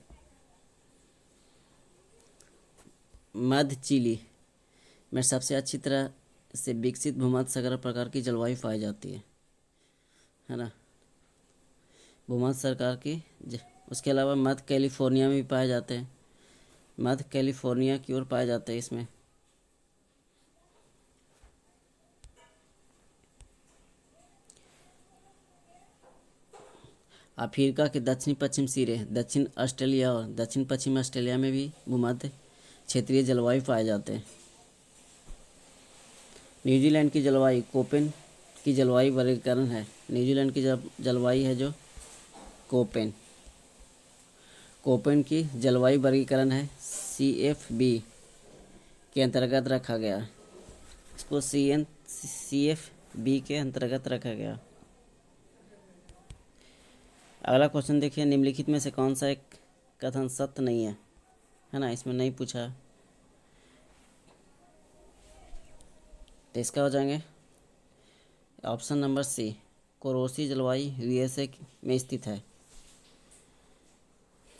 मध्य चिली में सबसे अच्छी तरह से विकसित भूमध्यसागरीय प्रकार की जलवायु पाई जाती है ना। भूमध्य सरकार की उसके अलावा मध्य कैलिफोर्निया में भी पाए जाते हैं, मध्य कैलिफोर्निया की ओर पाए जाते हैं इसमें। अफ्रीका के दक्षिण पश्चिम सिरे दक्षिण ऑस्ट्रेलिया और दक्षिण पश्चिम ऑस्ट्रेलिया में भी भूमध्य क्षेत्रीय जलवायु पाए जाते हैं। न्यूजीलैंड की जलवायु कोपेन की जलवायु वर्गीकरण है। न्यूजीलैंड की जलवायु है जो कोपेन की जलवायु वर्गीकरण है CFB के अंतर्गत रखा गया। इसको CFB के अंतर्गत रखा गया। अगला क्वेश्चन देखिए, निम्नलिखित में से कौन सा एक कथन सत्य नहीं है ना, इसमें नहीं पूछा। तो इसका हो जाएंगे ऑप्शन नंबर सी, कोरोसी जलवायु USA में स्थित है।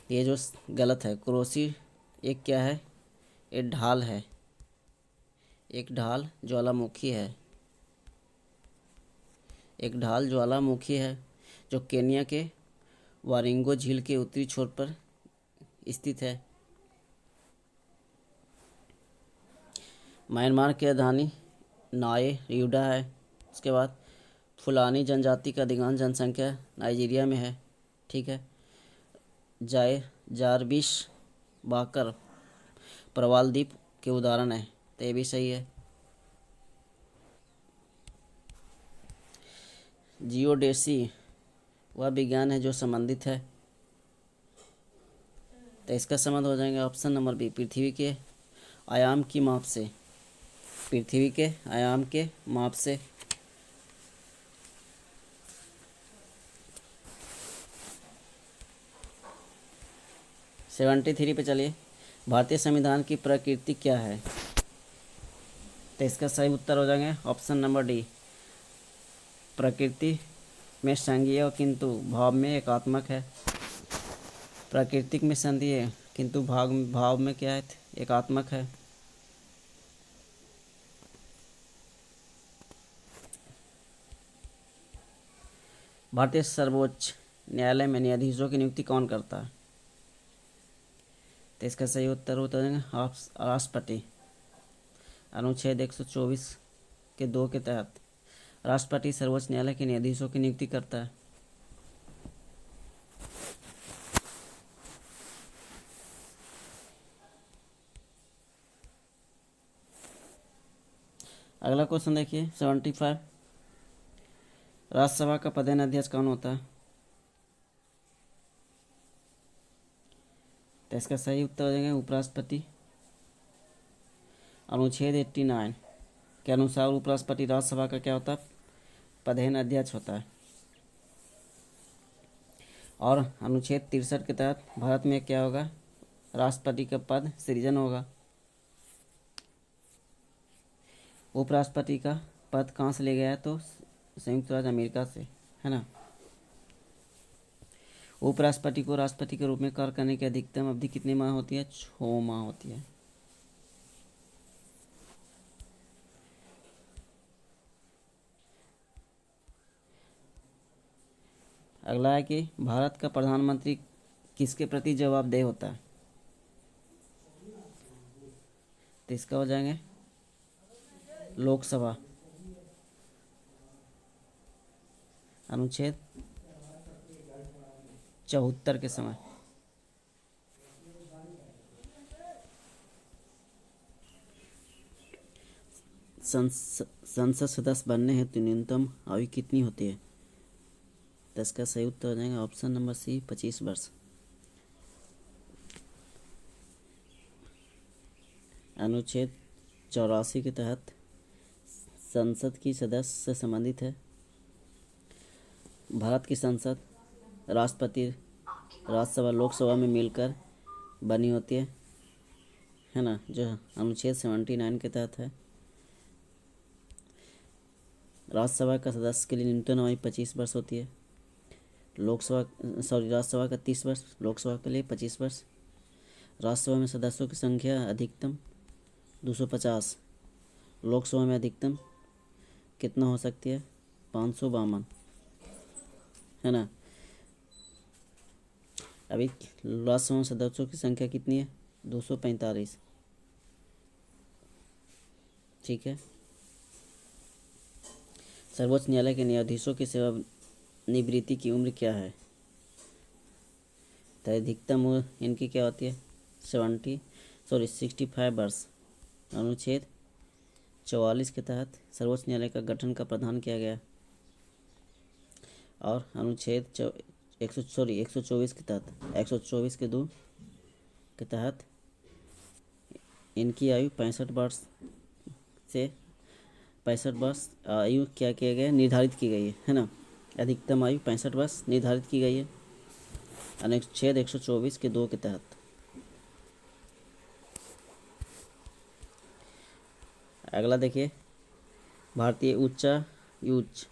ये जो गलत है, कोरोसी एक क्या है, एक ढाल है, एक ढाल ज्वालामुखी है, एक ढाल ज्वालामुखी है जो केन्या के वारिंगो झील के उत्तरी छोर पर स्थित है। म्यांमार की राजधानी नाए रियुडा है। उसके बाद फुलानी जनजाति का अधिकांश जनसंख्या नाइजीरिया में है। ठीक है, जारविश बाकर प्रवाल द्वीप के उदाहरण है, तो ये भी सही है। जियोडेसी वह विज्ञान है जो संबंधित है, तो इसका संबंध हो जाएंगे ऑप्शन नंबर बी, पृथ्वी के आयाम की माप से। पृथ्वी के आयाम के माप से। सेवेंटी थ्री पे चलिए, भारतीय संविधान की प्रकृति क्या है? तो इसका सही उत्तर हो जाएंगे ऑप्शन नंबर डी, प्रकृति में संघीय और किंतु भाव में एकात्मक है। प्राकृतिक में संधि है किंतु भाव में क्या है, एकात्मक है। भारतीय सर्वोच्च न्यायालय में न्यायाधीशों की नियुक्ति कौन करता है? तो इसका सही उत्तर होता है राष्ट्रपति। अनुच्छेद 124 के 2 के तहत राष्ट्रपति सर्वोच्च न्यायालय के न्यायाधीशों की नियुक्ति करता है। अगला क्वेश्चन देखिए 75, राज्यसभा का प्रधान अध्यक्ष कौन होता है? तो इसका सही उत्तर हो जाएगा उपराष्ट्रपति। अनुच्छेद 89 के अनुसार उपराष्ट्रपति राज्यसभा का क्या होता है, प्रधान अध्यक्ष होता है। और अनुच्छेद 63 के तहत भारत में क्या होगा, राष्ट्रपति का पद सृजन होगा। उपराष्ट्रपति का पद कहाँ से ले गया है, तो संयुक्त राज्य अमेरिका से, है ना। उपराष्ट्रपति को राष्ट्रपति के रूप में कार्य करने की अधिकतम अवधि कितने माह होती है? 6 माह होती है। अगला है कि भारत का प्रधानमंत्री किसके प्रति जवाबदेह होता है? तो इसका हो जाएंगे लोकसभा। अनुच्छेद 74 के समय। संसद सदस्य बनने हेतु न्यूनतम आयु कितनी होती है? तो इसका सही उत्तर हो जाएगा ऑप्शन नंबर सी, 25 वर्ष। अनुच्छेद 84 के तहत संसद की सदस्य से संबंधित है। भारत की संसद राष्ट्रपति, राज्यसभा, लोकसभा में मिलकर बनी होती है ना, जो अनुच्छेद 79 के तहत है। राज्यसभा का सदस्य के लिए न्यूनतम आयु 25 वर्ष होती है। राज्यसभा का 30 वर्ष, लोकसभा के लिए 25 वर्ष। राज्यसभा में सदस्यों की संख्या अधिकतम 250, लोकसभा में अधिकतम कितना हो सकती है? 552, है ना। अभी राज्यसभा में सदस्यों की संख्या कितनी है? 245, ठीक है। सर्वोच्च न्यायालय के न्यायाधीशों की सेवानिवृत्ति की उम्र क्या है? तो अधिकतम उम्र इनकी क्या होती है? 65 वर्ष। अनुच्छेद 44 के तहत सर्वोच्च न्यायालय का गठन का प्रावधान किया गया। और अनुच्छेद 124 के तहत 124 के 2 के तहत इनकी आयु 65 वर्ष से 65 वर्ष आयु क्या किया गया? निर्धारित की गई है ना। अधिकतम आयु 65 वर्ष निर्धारित की गई है अनुच्छेद 124 के 2 के तहत। अगला देखिए, भारतीय उच्चायुक्त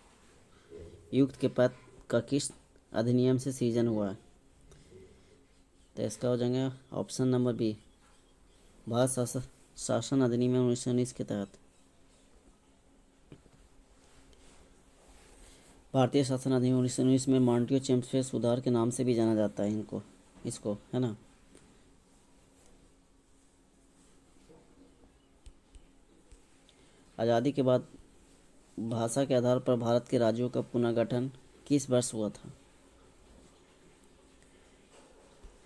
के पद का किस अधिनियम से सृजन हुआ है? तो इसका हो जाएगा ऑप्शन नंबर बी, भारत शासन अधिनियम 1919 के तहत। भारतीय शासन अधिनियम 1919 में मॉन्टेग्यू चेम्स्फोर्ड सुधार के नाम से भी जाना जाता है इसको, है ना। आज़ादी के बाद भाषा के आधार पर भारत के राज्यों का पुनर्गठन किस वर्ष हुआ था?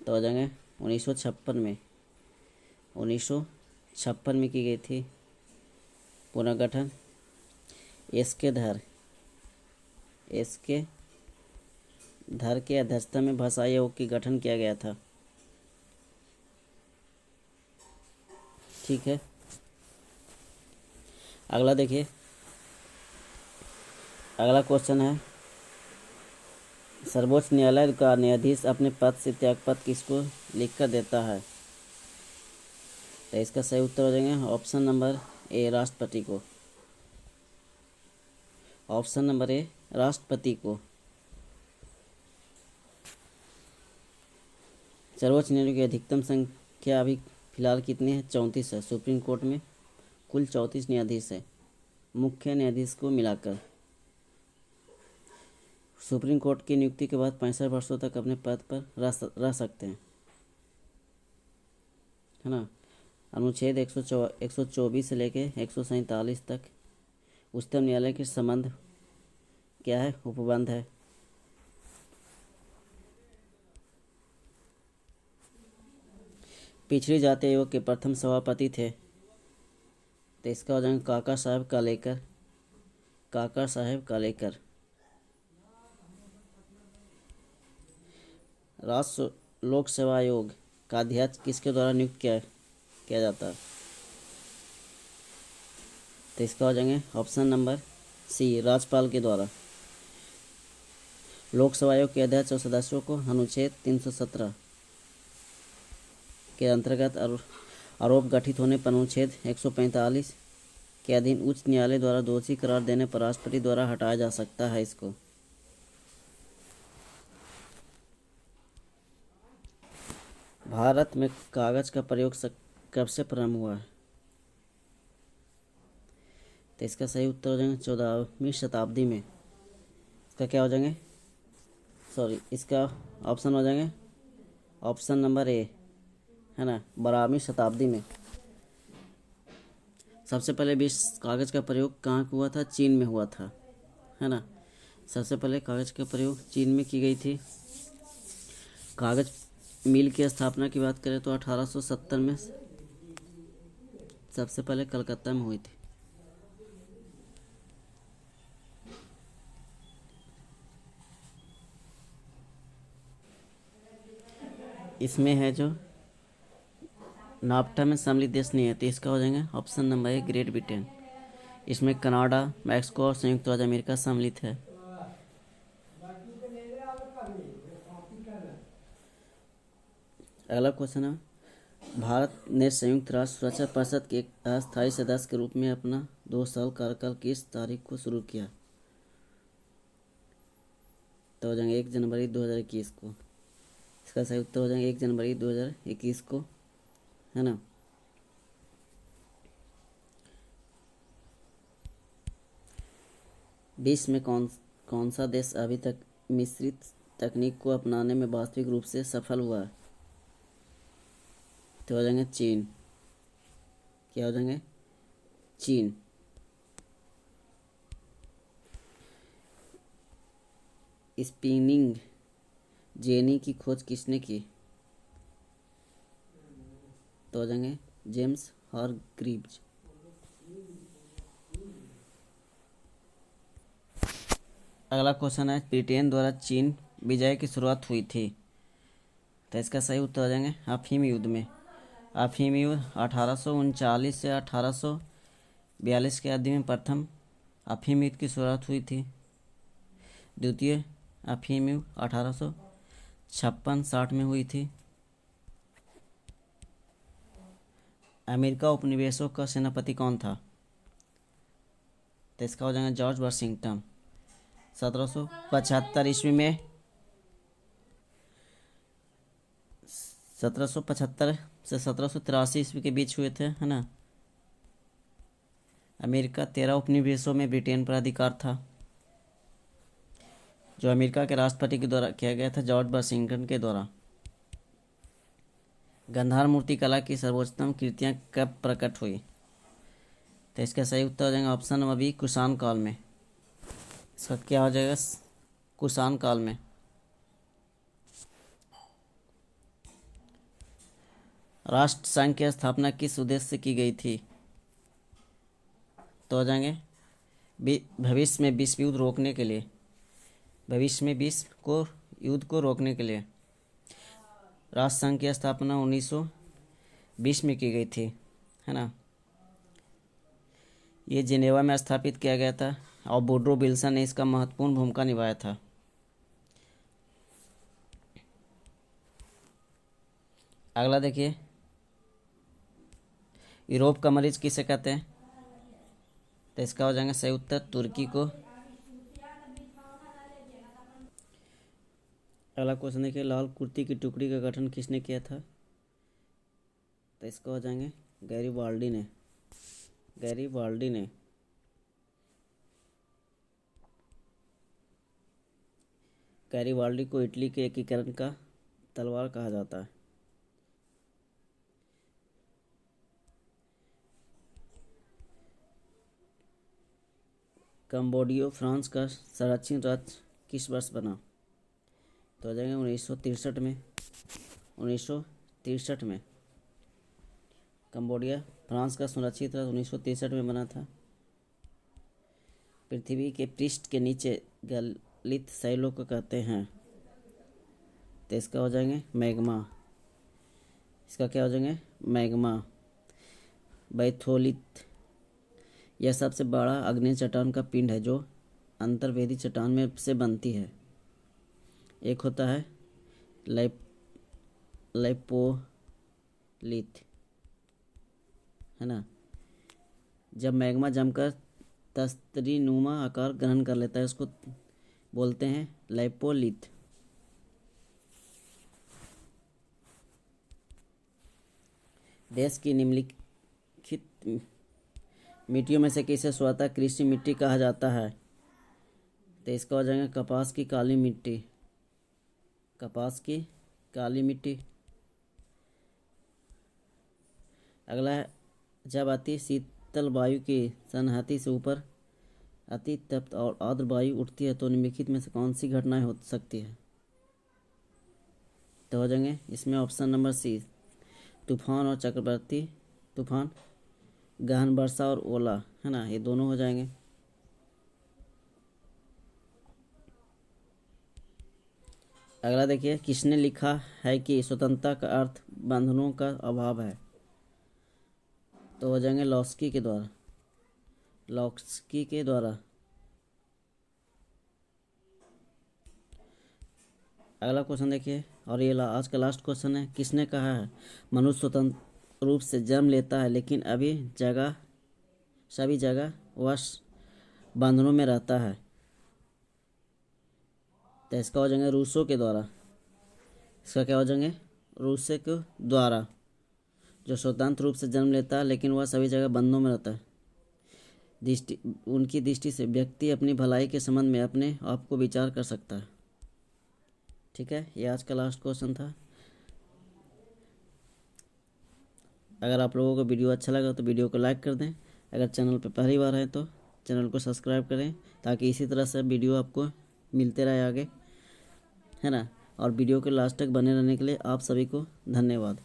तो हो जाएंगे 1956 में। 1956 में की गई थी पुनर्गठन। इसके धर के अध्यक्षता में भाषा आयोग की गठन किया गया था, ठीक है। अगला देखिए, अगला क्वेश्चन है, सर्वोच्च न्यायालय का न्यायाधीश अपने पद से त्यागपत्र किसको लिखकर देता है? तो इसका सही उत्तर हो जाएंगे ऑप्शन नंबर ए, राष्ट्रपति को। ऑप्शन नंबर ए, राष्ट्रपति को। सर्वोच्च न्यायालय की अधिकतम संख्या अभी फिलहाल कितनी है? 34 है। सुप्रीम कोर्ट में कुल 34 न्यायाधीश है, मुख्य न्यायाधीश को मिलाकर। सुप्रीम कोर्ट की नियुक्ति के बाद 65 वर्षों तक अपने पद पर रह सकते हैं, है ना। अनुच्छेद 124 से लेके 147 तक उच्चतम न्यायालय के संबंध क्या है? उपबंध है। पिछड़ी जाति आयोग के प्रथम सभापति थे, तो इसका हो जाएगा काका साहेब कालेकर। राष्ट्र लोक सेवा आयोग का अध्यक्ष किसके द्वारा नियुक्त किया जाता है? तो इसका हो जाएंगे ऑप्शन नंबर सी, राज्यपाल के द्वारा। लोकसभा आयोग के अध्यक्ष और सदस्यों को अनुच्छेद 317 के अंतर्गत आरोप गठित होने पर अनुच्छेद 145 के अधीन उच्च न्यायालय द्वारा दोषी करार देने पर राष्ट्रपति द्वारा हटाया जा सकता है इसको। भारत में कागज का प्रयोग कब से प्रारंभ हुआ है? तो इसका सही उत्तर हो जाएंगे 14वीं शताब्दी में। इसका क्या हो जाएंगे? इसका ऑप्शन हो जाएंगे ऑप्शन नंबर ए, है ना, 12वीं शताब्दी में। सबसे पहले कागज़ का प्रयोग कहाँ हुआ था? चीन में हुआ था, है ना। सबसे पहले कागज़ का प्रयोग चीन में की गई थी। कागज़ मिल की स्थापना की बात करें तो 1870 में सबसे पहले कलकत्ता में हुई थी। इसमें है जो नाफ्टा में सम्मिलित देश नहीं है, तो इसका हो जाएगा option number A, great Britain. इसमें कनाडा, मैक्सिको और संयुक्त राज्य अमेरिका सम्मिलित है। अगला क्वेश्चन है, भारत ने संयुक्त राष्ट्र सुरक्षा परिषद के एक अस्थायी सदस्य के रूप में अपना 2 साल कार्यकाल किस तारीख को शुरू किया? तो हो जाएंगे 1 जनवरी 2021 को। इसका सही उत्तर हो जाएंगे 1 जनवरी 2021 को, है ना। विश्व में कौन सा देश अभी तक मिश्रित तकनीक को अपनाने में वास्तविक रूप से सफल हुआ है? तो हो जाएंगे चीन। क्या हो जाएंगे? चीन। स्पिनिंग जेनी की खोज किसने की? तो हो जाएंगे जेम्स हारग्रीव्स। अगला क्वेश्चन है, ब्रिटेन द्वारा चीन विजय की शुरुआत हुई थी? तो इसका सही उत्तर हो जाएंगे अफीम युद्ध में। अफीम युद्ध 1839 से 1842 के अवधि में प्रथम अफीम युद्ध की शुरुआत हुई थी। द्वितीय अफीम युद्ध 1856-60 में हुई थी। अमेरिका उपनिवेशों का सेनापति कौन था? तो इसका हो जाएगा जॉर्ज वाशिंगटन। 1775 ईस्वी में 1775 से 1783 ईस्वी के बीच हुए थे, है ना। अमेरिका 13 उपनिवेशों में ब्रिटेन पर अधिकार था, जो अमेरिका के राष्ट्रपति के द्वारा किया गया था, जॉर्ज वाशिंगटन के द्वारा। गंधार मूर्ति कला की सर्वोच्चतम कृतियाँ कब प्रकट हुई? तो इसका सही उत्तर हो जाएगा ऑप्शन नंबर बी, कुषाण काल में। इसका क्या हो जाएगा? कुषाण काल में। राष्ट्रसंघ की स्थापना किस उद्देश्य से की गई थी? तो हो जाएंगे भविष्य में विश्व युद्ध रोकने के लिए। भविष्य में विश्व युद्ध को रोकने के लिए राष्ट्रसंघ की स्थापना 1920 में की गई थी, है ना। ये जिनेवा में स्थापित किया गया था और वुड्रो विल्सन ने इसका महत्वपूर्ण भूमिका निभाया था। अगला देखिए, यूरोप का मरीज किसे कहते हैं? तो इसका हो जाएगा सही उत्तर तुर्की को। अगला क्वेश्चन देखिए, लाल कुर्ती की टुकड़ी का गठन किसने किया था? तो इसका हो जाएंगे गैरीबाल्डी ने। गैरीबाल्डी ने। गैरीबाल्डी को इटली के एकीकरण का तलवार कहा जाता है। कंबोडिया फ्रांस का संरक्षित राज्य किस वर्ष बना? तो हो जाएगा 1963 में। 1963 में कंबोडिया फ्रांस का संरक्षित राज्य 1963 में बना था। पृथ्वी के पृष्ठ के नीचे गलित शैलों को कहते हैं। तो इसका हो जाएंगे मैग्मा। इसका क्या हो जाएंगे? मैग्मा। बैथोलिथ यह सबसे बड़ा आग्नेय चट्टान का पिंड है जो अंतर्वेदी चट्टान में से बनती है। एक होता है लैपोलिथ, है ना। जब मैग्मा जमकर तस्तरीनुमा आकार ग्रहण कर लेता है उसको बोलते हैं लैपोलिथ। देश की निम्नलिखित मिट्टियों में से किसे स्वतः कृषि मिट्टी कहा जाता है? तो इसका हो जाएगा कपास की काली मिट्टी। कपास की काली मिट्टी। अगला है, जब अति शीतल वायु की सनहती से ऊपर अति तप्त और आर्द्र वायु उठती है तो निम्नलिखित में से कौन सी घटनाएं हो सकती है? तो हो जाएंगे इसमें ऑप्शन नंबर सी, तूफान और चक्रवाती तूफान, गहन वर्षा और ओला, है ना। ये दोनों हो जाएंगे। अगला देखिए, किसने लिखा है कि स्वतंत्रता का अर्थ बंधनों का अभाव है? तो हो जाएंगे लॉस्की के द्वारा। लॉक्स्की के द्वारा। अगला क्वेश्चन देखिए, और ये आज का लास्ट क्वेश्चन है। किसने कहा है मनुष्य स्वतंत्र रूप से जन्म लेता है लेकिन सभी जगह वह बंधनों में रहता है? तो इसका हो जाएंगे रूसो के द्वारा। इसका क्या हो जाएंगे? रूसो के द्वारा। जो स्वतंत्र रूप से जन्म लेता है लेकिन वह सभी जगह बंधनों में रहता है। उनकी दृष्टि से व्यक्ति अपनी भलाई के संबंध में अपने आप को विचार कर सकता है। ठीक है, ये आज का लास्ट क्वेश्चन था। अगर आप लोगों को वीडियो अच्छा लगा तो वीडियो को लाइक कर दें। अगर चैनल पर पहली बार है तो चैनल को सब्सक्राइब करें, ताकि इसी तरह से वीडियो आपको मिलते रहे आगे, है ना। और वीडियो के लास्ट तक बने रहने के लिए आप सभी को धन्यवाद।